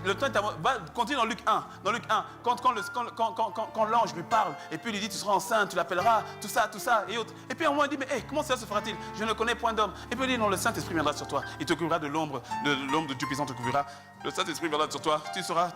Le temps va continuer dans Luc 1. Dans Luc 1, quand l'ange lui parle, et puis il lui dit, tu seras enceinte, tu l'appelleras, tout ça, et autres. Et puis à un moment, il dit, mais comment ça se fera-t-il? Je ne connais point d'homme. Et puis il dit, non, le Saint-Esprit viendra sur toi. Il te couvrira de l'ombre de Dieu puissant te couvrira. Le Saint-Esprit viendra sur toi. Tu seras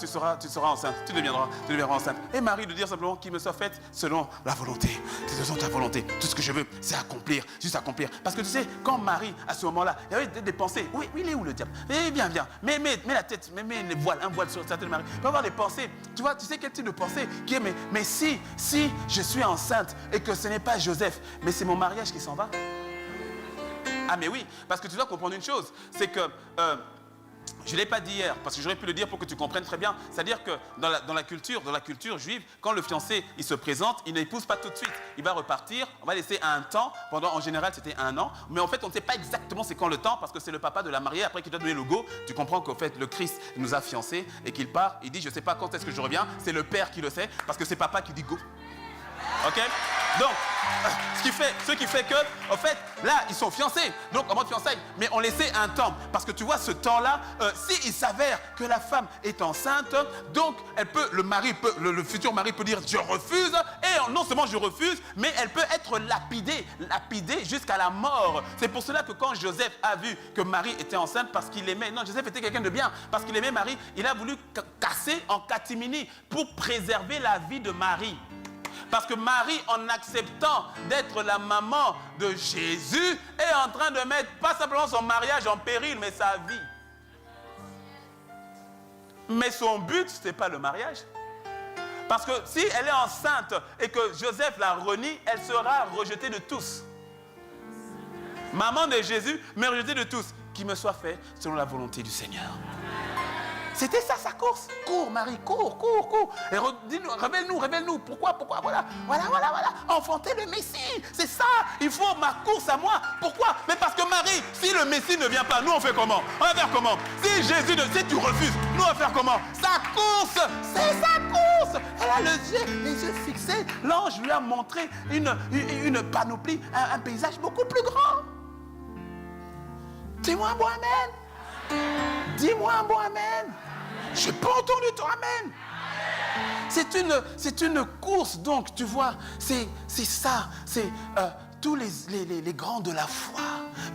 enceinte. Tu deviendras enceinte. Et Marie de dire simplement, qu'il me soit faite selon la volonté. C'est selon ta volonté. Tout ce que je veux, c'est accomplir, juste accomplir. Parce que tu sais, quand Marie, à ce moment-là, il y avait des pensées. Oui, il est où le diable? Eh, viens. Mets la tête, mets les voiles, un voile sur certains maris. Il peut avoir des pensées. Tu vois, tu sais quel type de pensée qui est, mais si je suis enceinte et que ce n'est pas Joseph, mais c'est mon mariage qui s'en va. Ah mais oui, parce que tu dois comprendre une chose, c'est que je ne l'ai pas dit hier, parce que j'aurais pu le dire pour que tu comprennes très bien. C'est-à-dire que dans la culture juive, quand le fiancé il se présente, il n'épouse pas tout de suite. Il va repartir, on va laisser un temps, en général c'était 1 an, mais en fait on ne sait pas exactement c'est quand le temps, parce que c'est le papa de la mariée après qui doit donner le go. Tu comprends qu'en fait le Christ nous a fiancés et qu'il part, il dit je ne sais pas quand est-ce que je reviens, c'est le père qui le sait, parce que c'est papa qui dit go. Ok? Donc, ce qui fait que, en fait, là, ils sont fiancés, donc en mode fiançailles, mais on laissait un temps. Parce que tu vois, ce temps-là, s'il s'avère que la femme est enceinte, donc le futur mari peut dire je refuse, et non seulement je refuse, mais elle peut être lapidée jusqu'à la mort. C'est pour cela que quand Joseph a vu que Marie était enceinte, parce qu'il aimait, non, Joseph était quelqu'un de bien, parce qu'il aimait Marie, il a voulu casser en catimini pour préserver la vie de Marie. Parce que Marie, en acceptant d'être la maman de Jésus, est en train de mettre pas simplement son mariage en péril, mais sa vie. Mais son but, ce n'est pas le mariage. Parce que si elle est enceinte et que Joseph la renie, elle sera rejetée de tous. Maman de Jésus, mais rejetée de tous. Qu'il me soit fait selon la volonté du Seigneur. C'était ça sa course. Cours Marie, cours. Et révèle-nous. Pourquoi, voilà. Enfanter le Messie, c'est ça. Il faut ma course à moi. Pourquoi? Mais parce que Marie, si le Messie ne vient pas, nous on fait comment? On va faire comment? Si tu refuses, nous on va faire comment? Sa course, c'est sa course. Elle a les yeux fixés. L'ange lui a montré une panoplie, un paysage beaucoup plus grand. Dis-moi un bon amen. Dis-moi un bon amen. Je n'ai pas entendu ton amen. C'est une course, donc tu vois, c'est ça, c'est tous les grands de la foi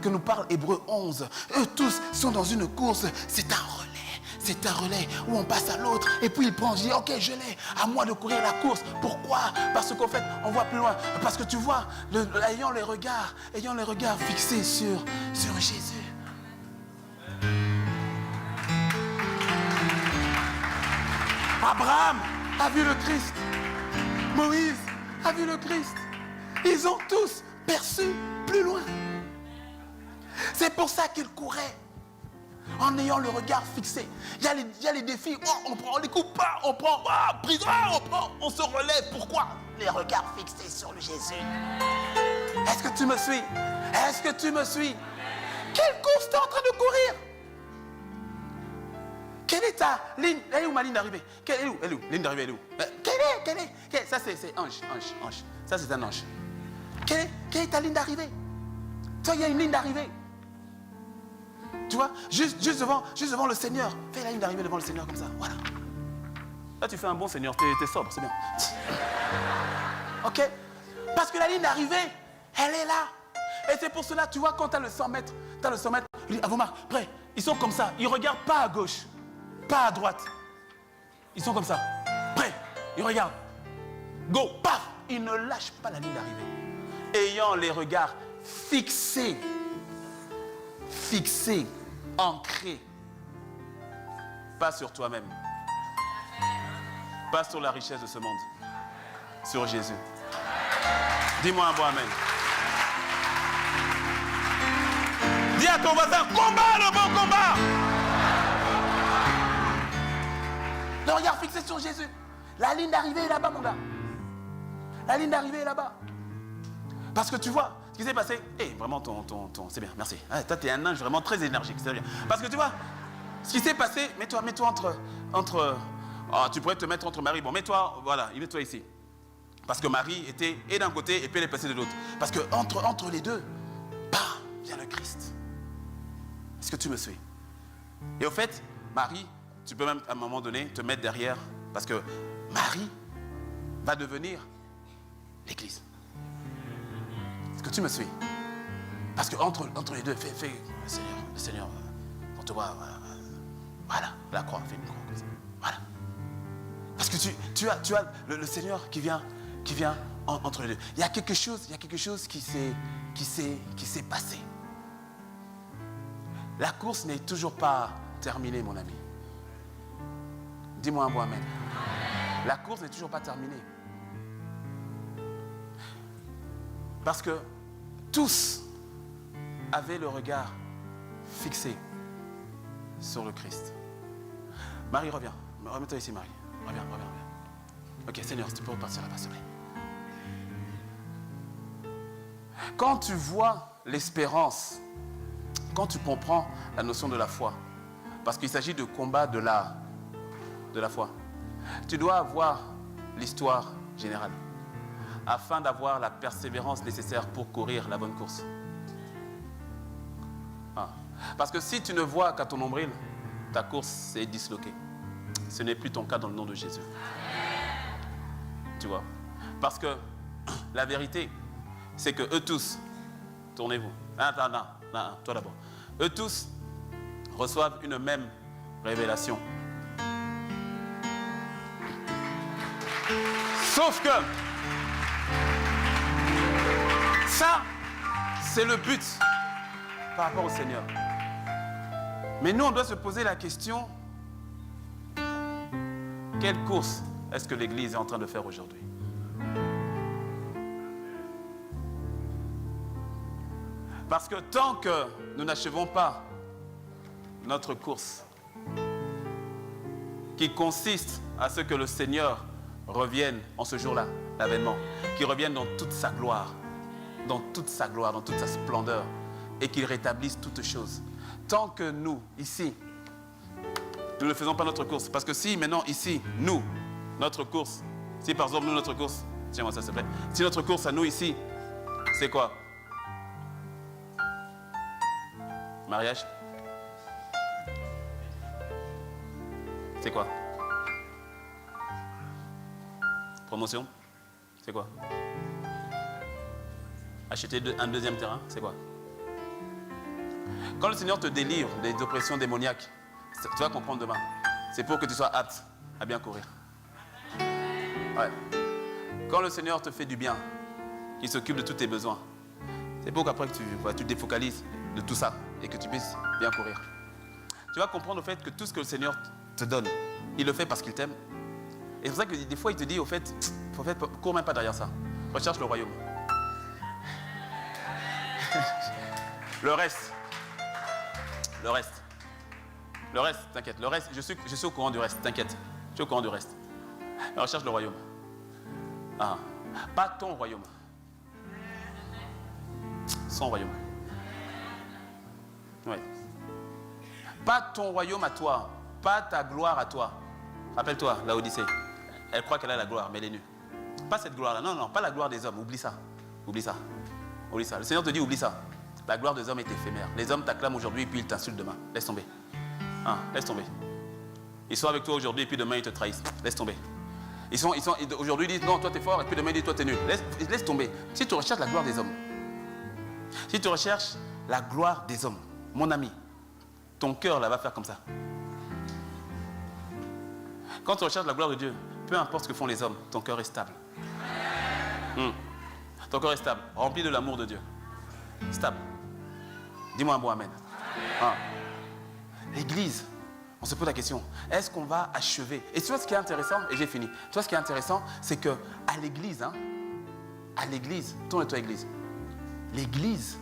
que nous parle Hébreux 11. Eux tous sont dans une course, c'est un relais où on passe à l'autre et puis il prend, je dis ok je l'ai, à moi de courir la course. Pourquoi? Parce qu'en fait on voit plus loin, parce que tu vois, ayant les regards fixés sur Jésus. Abraham a vu le Christ. Moïse a vu le Christ. Ils ont tous perçu plus loin. C'est pour ça qu'ils couraient. En ayant le regard fixé. Il y a les défis. Oh, on les coupe pas. On prend. Prison. On se relève. Pourquoi? Les regards fixés sur le Jésus. Est-ce que tu me suis? Est-ce que tu me suis? Quelle course tu es en train de courir? Quelle est ta ligne? Elle est où ma ligne d'arrivée? Elle est où? Ligne d'arrivée, elle est où? Quelle est? Ça, c'est ange. Ça, c'est un ange. Quelle est ta ligne d'arrivée? Toi, il y a une ligne d'arrivée. Tu vois, juste devant le Seigneur. Fais la ligne d'arrivée devant le Seigneur comme ça. Voilà. Là, tu fais un bon Seigneur. T'es sobre, c'est bien. Ok? Parce que la ligne d'arrivée, elle est là. Et c'est pour cela, tu vois, quand tu as le 100 mètres, à vos marques, prêts, ils sont comme ça. Ils ne regardent pas à gauche. Pas à droite. Ils sont comme ça. Prêts. Ils regardent. Go. Paf. Ils ne lâchent pas la ligne d'arrivée. Ayant les regards fixés, ancrés. Pas sur toi-même. Pas sur la richesse de ce monde. Sur Jésus. Dis-moi un bon amen. Dis à ton voisin, combat le bon combat. Le regard fixé sur Jésus. La ligne d'arrivée est là-bas, mon gars. La ligne d'arrivée est là-bas. Parce que tu vois, ce qui s'est passé, vraiment, c'est bien, merci. Toi, tu es un ange vraiment très énergique, c'est bien. Parce que tu vois, ce qui s'est passé, mets-toi entre tu pourrais te mettre entre Marie. Bon, mets-toi ici. Parce que Marie était d'un côté et puis elle est passée de l'autre. Parce que entre les deux, vient le Christ. Est-ce que tu me suis? Et au fait, Marie, tu peux même à un moment donné te mettre derrière, parce que Marie va devenir l'Église. Est-ce que tu me suis? Parce que entre les deux, fais le Seigneur, on te voit, voilà, la croix, fais une croix comme ça, voilà. Parce que tu as le Seigneur qui vient entre les deux. Il y a quelque chose qui s'est passé. La course n'est toujours pas terminée, mon ami. Dis-moi un bon amen. La course n'est toujours pas terminée. Parce que tous avaient le regard fixé sur le Christ. Marie, reviens. Remets-toi ici, Marie. Reviens. Ok, Seigneur, si tu peux repartir là-bas, s'il te plaît. Quand tu vois l'espérance, quand tu comprends la notion de la foi, parce qu'il s'agit de combat de la foi, tu dois avoir l'histoire générale afin d'avoir la persévérance nécessaire pour courir la bonne course. Parce que si tu ne vois qu'à ton nombril, ta course est disloquée. Ce n'est plus ton cas dans le nom de Jésus. Tu vois? Parce que la vérité, c'est que eux tous, tournez-vous. Non, toi d'abord. Eux tous reçoivent une même révélation. Sauf que ça, c'est le but par rapport au Seigneur. Mais nous, on doit se poser la question, quelle course est-ce que l'Église est en train de faire aujourd'hui? Parce que tant que nous n'achevons pas notre course, qui consiste à ce que le Seigneur revienne en ce jour-là, l'avènement, qu'il revienne dans toute sa gloire, dans toute sa splendeur, et qu'il rétablisse toutes choses. Tant que nous, ici, nous ne faisons pas notre course, parce que si maintenant, ici, nous, notre course, si par exemple, nous, notre course, tiens-moi ça s'il te plaît, si notre course à nous ici, c'est quoi? Mariage? C'est quoi? Promotion? C'est quoi? Acheter un deuxième terrain? C'est quoi? Quand le Seigneur te délivre des oppressions démoniaques, tu vas comprendre demain. C'est pour que tu sois apte à bien courir. Ouais. Quand le Seigneur te fait du bien, qu'il s'occupe de tous tes besoins, c'est pour qu'après tu te défocalises de tout ça et que tu puisses bien courir. Tu vas comprendre au fait que tout ce que le Seigneur te donne, il le fait parce qu'il t'aime. Et c'est pour ça que des fois il te dit au fait, cours même pas derrière ça. Recherche le royaume. Le reste, t'inquiète. Le reste, je suis au courant du reste, t'inquiète. Je suis au courant du reste. Recherche le royaume. Pas ton royaume. Son royaume. Ouais. Pas ton royaume à toi. Pas ta gloire à toi. Rappelle-toi, la Odyssée. Elle croit qu'elle a la gloire, mais elle est nue. Pas cette gloire-là. Non, pas la gloire des hommes. Oublie ça. Le Seigneur te dit, oublie ça. La gloire des hommes est éphémère. Les hommes t'acclament aujourd'hui et puis ils t'insultent demain. Laisse tomber. Laisse tomber. Ils sont avec toi aujourd'hui et puis demain ils te trahissent. Laisse tomber. Aujourd'hui ils disent non, toi t'es fort et puis demain ils disent toi t'es nul. Laisse tomber. Si tu recherches la gloire des hommes, si tu recherches la gloire des hommes, mon ami, ton cœur là va faire comme ça. Quand tu recherches la gloire de Dieu, peu importe ce que font les hommes, ton cœur est stable. Ton cœur est stable, rempli de l'amour de Dieu. Stable. Dis-moi un bon amen. L'Église, on se pose la question, est-ce qu'on va achever? Et tu vois ce qui est intéressant, et j'ai fini. Tu vois ce qui est intéressant, c'est que à l'Église, tourne-toi à l'Église. L'Église,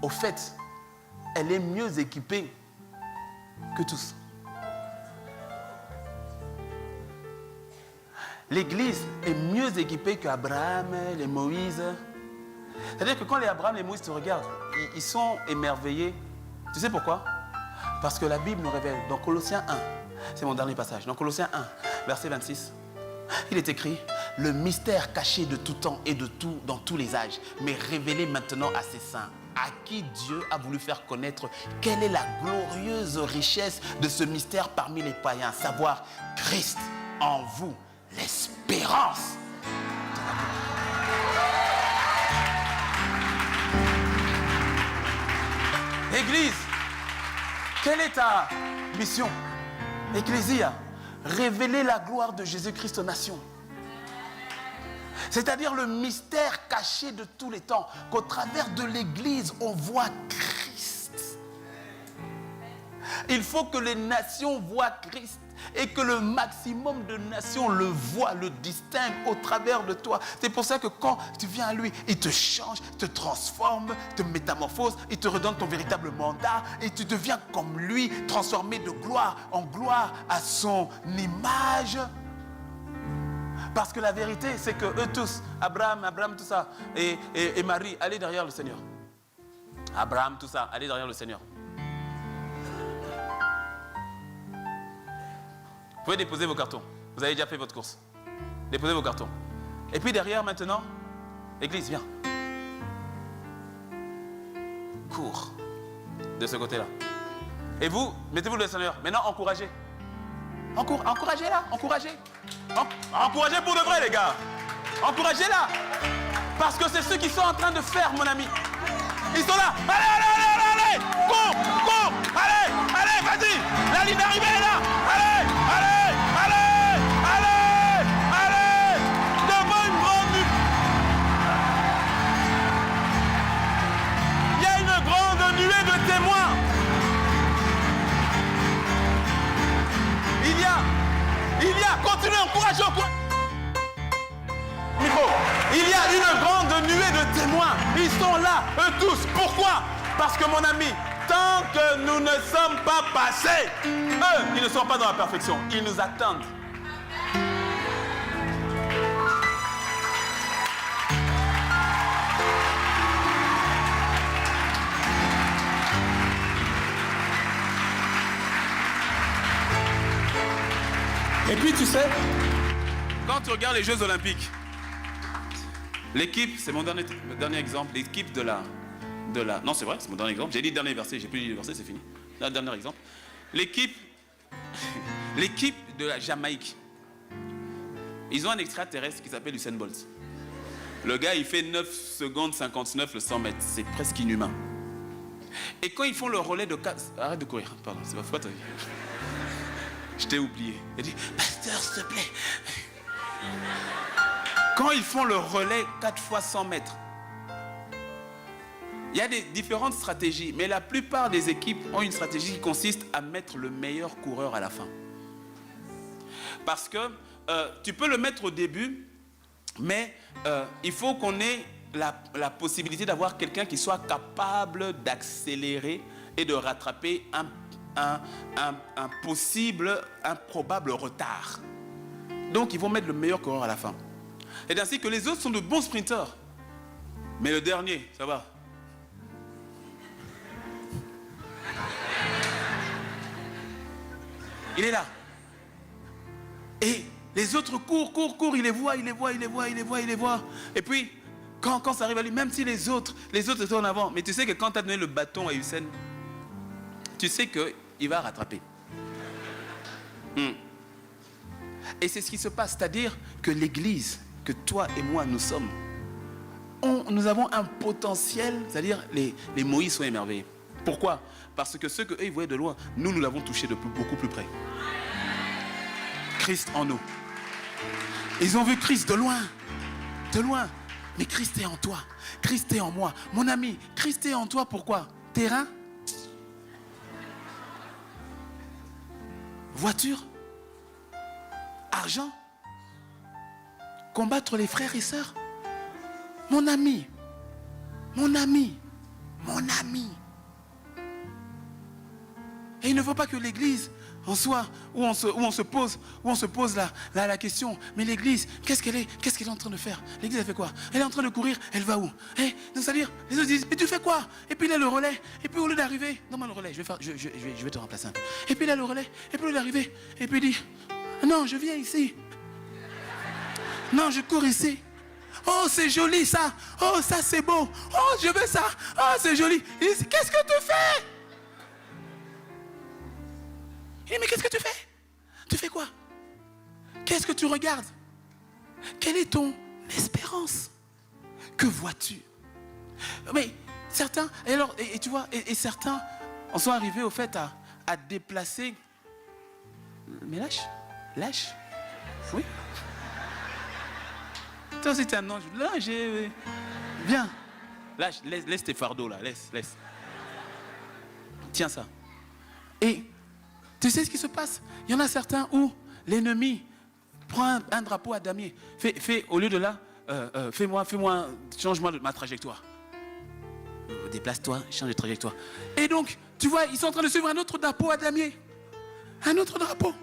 au fait, elle est mieux équipée que tous. L'Église est mieux équipée qu'Abraham, les Moïse. C'est-à-dire que quand les Abraham et les Moïse te regardent, ils sont émerveillés. Tu sais pourquoi? Parce que la Bible nous révèle, dans Colossiens 1, c'est mon dernier passage, dans Colossiens 1, verset 26, il est écrit, le mystère caché de tout temps et de tout, dans tous les âges, mais révélé maintenant à ses saints, à qui Dieu a voulu faire connaître quelle est la glorieuse richesse de ce mystère parmi les païens, savoir Christ en vous, l'espérance de la gloire. Église, quelle est ta mission? Ecclésia, révéler la gloire de Jésus-Christ aux nations. C'est-à-dire le mystère caché de tous les temps, qu'au travers de l'Église, on voit Christ. Il faut que les nations voient Christ et que le maximum de nations le voient, le distinguent au travers de toi. C'est pour ça que quand tu viens à lui, il te change, te transforme, te métamorphose, il te redonne ton véritable mandat et tu deviens comme lui, transformé de gloire en gloire à son image. Parce que la vérité, c'est que eux tous, Abraham, tout ça, et Marie, allez derrière le Seigneur. Abraham, tout ça, allez derrière le Seigneur. Vous pouvez déposer vos cartons. Vous avez déjà fait votre course. Déposez vos cartons. Et puis derrière maintenant, Église, viens. Cours de ce côté-là. Et vous, mettez-vous le Seigneur. Maintenant, encouragez. Encouragez-la, encouragez. Encouragez pour de vrai, les gars. Encouragez-la. Parce que c'est ce qu'ils sont en train de faire, mon ami. Ils sont là. Allez. Cours. Allez, vas-y. La ligne d'arrivée est là. Allez. Devant une grande nuée. Il y a une grande nuée de témoins. Il y a, continuez, encouragez. Micro. Il y a une grande nuée de témoins. Ils sont là, eux tous. Pourquoi? Parce que mon ami, tant que nous ne sommes pas passés, eux, ils ne sont pas dans la perfection. Ils nous attendent. Et puis tu sais, quand tu regardes les Jeux Olympiques, l'équipe, c'est mon dernier exemple, l'équipe de la... Non, c'est vrai, c'est mon dernier exemple. J'ai dit dernier verset, j'ai plus dit le verset, c'est fini. Le dernier exemple. L'équipe de la Jamaïque, ils ont un extraterrestre qui s'appelle Usain Bolt. Le gars, il fait 9 secondes 59 le 100 mètres. C'est presque inhumain. Et quand ils font le relais de 4... Arrête de courir, pardon, c'est pas toi. Je t'ai oublié. Il dit, pasteur, s'il te plaît. Quand ils font le relais 4 fois 100 mètres, il y a des différentes stratégies, mais la plupart des équipes ont une stratégie qui consiste à mettre le meilleur coureur à la fin. Parce que tu peux le mettre au début, mais il faut qu'on ait la possibilité d'avoir quelqu'un qui soit capable d'accélérer et de rattraper un improbable retard. Donc ils vont mettre le meilleur coureur à la fin. Et ainsi que les autres sont de bons sprinteurs. Mais le dernier, ça va. Il est là. Et les autres courent, il les voit. Et puis, quand ça arrive à lui, même si les autres étaient en avant, mais tu sais que quand tu as donné le bâton à Usain, tu sais qu'il va rattraper. Et c'est ce qui se passe, c'est-à-dire que l'Église, que toi et moi nous sommes, nous avons un potentiel, c'est-à-dire les Moïse sont émerveillés. Pourquoi? Parce que ceux qu'eux ils voyaient de loin, nous l'avons touché de beaucoup plus près. Christ en nous. Ils ont vu Christ de loin. Mais Christ est en toi. Christ est en moi. Mon ami, Christ est en toi, pourquoi? Terrain? Voiture? Argent? Combattre les frères et sœurs? Mon ami. Et il ne faut pas que l'Église en soit où on se pose la question. Mais l'Église, qu'est-ce qu'elle est en train de faire? L'Église, elle fait quoi? Elle est en train de courir, elle va où? C'est-à-dire, les autres disent, mais tu fais quoi? Et puis il a le relais. Et puis au lieu d'arriver, donne-moi le relais, je vais te remplacer un peu. Et puis il a le relais. Et puis au lieu d'arriver, et puis il dit, non, je viens ici. Non, je cours ici. Oh, c'est joli ça. Oh, ça c'est beau. Oh, je veux ça. Oh, c'est joli. Il dit, qu'est-ce que tu fais? Il dit, mais qu'est-ce que tu fais? Tu fais quoi? Qu'est-ce que tu regardes? Quelle est ton espérance? Que vois-tu? Mais certains, et tu vois, et certains en sont arrivés au fait à déplacer. Mais lâche. Oui. Toi aussi t'es un ange. Lâche. Viens. Lâche, laisse tes fardeaux là, laisse. Tiens ça. Et tu sais ce qui se passe? Il y en a certains où l'ennemi prend un drapeau à damier. Au lieu de là, change-moi ma trajectoire. Déplace-toi, change de trajectoire. Et donc, tu vois, ils sont en train de suivre un autre drapeau à damier. Un autre drapeau.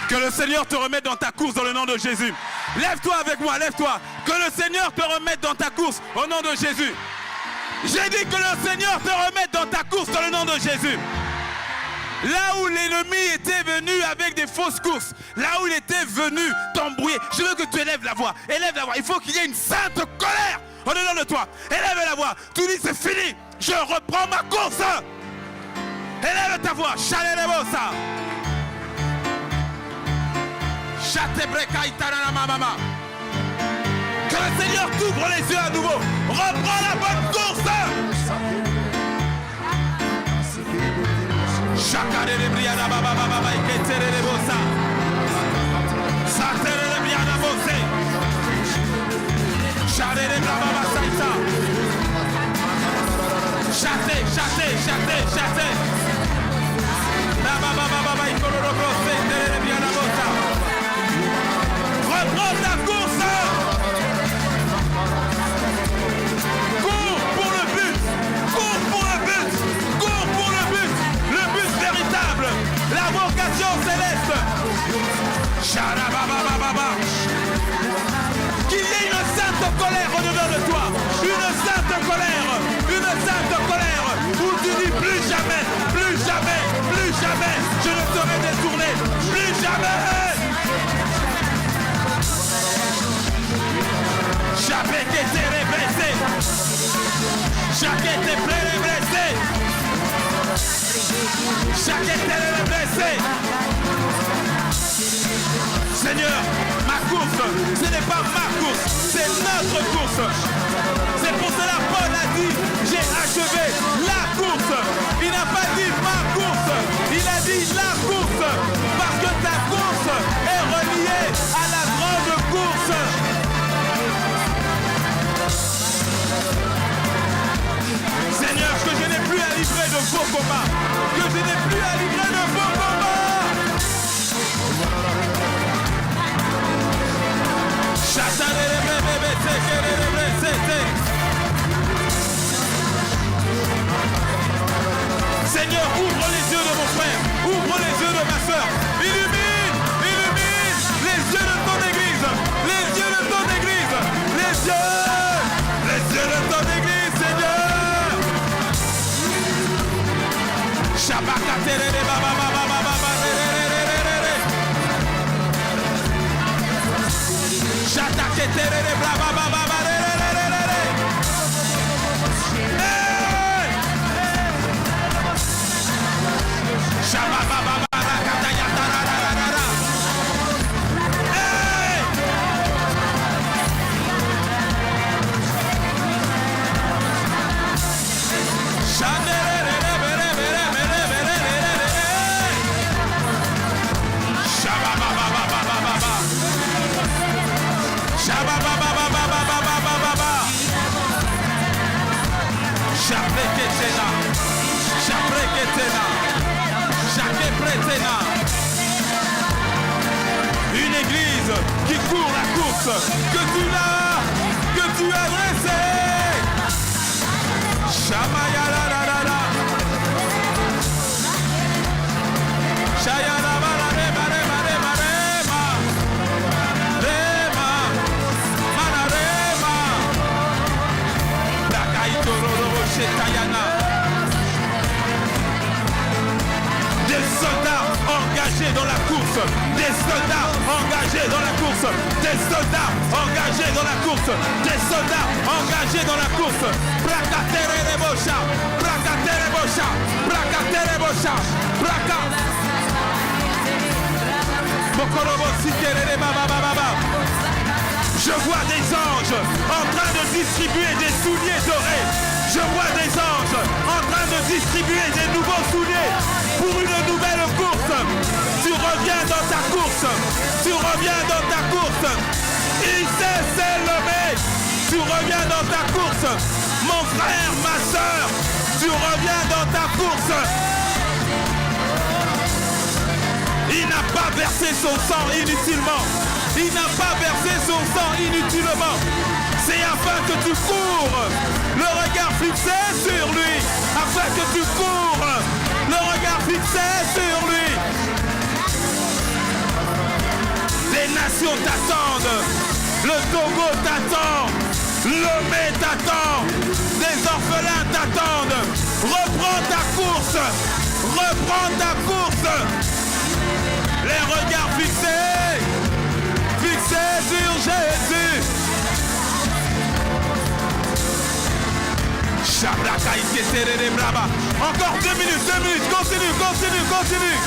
Que le Seigneur te remette dans ta course dans le nom de Jésus. Lève-toi avec moi, lève-toi. Que le Seigneur te remette dans ta course au nom de Jésus. J'ai dit que le Seigneur te remette dans ta course dans le nom de Jésus. Là où l'ennemi était venu avec des fausses courses, là où il était venu t'embrouiller, je veux que tu élèves la voix. Élève la voix. Il faut qu'il y ait une sainte colère au dedans de toi. Élève la voix. Tu dis c'est fini. Je reprends ma course. Élève ta voix. Chalelebosa. Que le Seigneur t'ouvre les yeux à nouveau. Reprends la bonne course. Reprends ta course. Cours pour le but. Cours pour le but. Cours pour le but. Le but véritable. La vocation céleste. Qu'il y ait une sainte colère au-dedans de toi. Une sainte colère. Une sainte colère. Où tu dis plus jamais. Plus jamais. Plus jamais. Je ne serai détourné. Plus jamais. Jamais que t'es blessé. Jamais t'es blessé. Jamais t'es blessé. Seigneur, ma course, ce n'est pas ma course, c'est notre course. C'est pour cela Paul a dit, j'ai achevé la course. Il n'a pas dit ma course, il a dit la course. Parce que ta course est reliée à la grande course. Seigneur, que je n'ai plus à livrer de faux combats. Que je n'ai plus à livrer de faux combats. Seigneur, ouvre les yeux de mon frère. Ouvre les yeux de ma soeur. Illumine, illumine les yeux de ton église. Les yeux de ton église. Les yeux de ton église, Seigneur. Une église qui court la course que tu as dressée. Shamayala. Shayala marema. Rema. Manarema. Lakaitoro Shetayana. Des soldats engagés dans la course. Des soldats engagés dans la course. Des soldats engagés dans la course. Des soldats engagés dans la course. Brakatere bosha. Brakatere bosha. Brakatere bosha. Braka. Bokorobo sikere baba. Je vois des anges en train de distribuer des souliers dorés. Je vois des anges en train de distribuer des nouveaux souliers. pour une nouvelle course. Tu reviens dans ta course. Tu reviens dans ta course. Il s'est levé. Tu reviens dans ta course. Mon frère, ma soeur, tu reviens dans ta course. Il n'a pas versé son sang inutilement. Il n'a pas versé son sang inutilement. C'est afin que tu cours, le regard fixé sur lui. Afin que tu cours, le regard fixé sur lui. Les nations t'attendent. Le Togo t'attend. Lomé t'attend. Des orphelins t'attendent. Reprends ta course. Reprends ta course. Les regards fixés. Fixés sur Jésus. Encore 2 minutes, continue.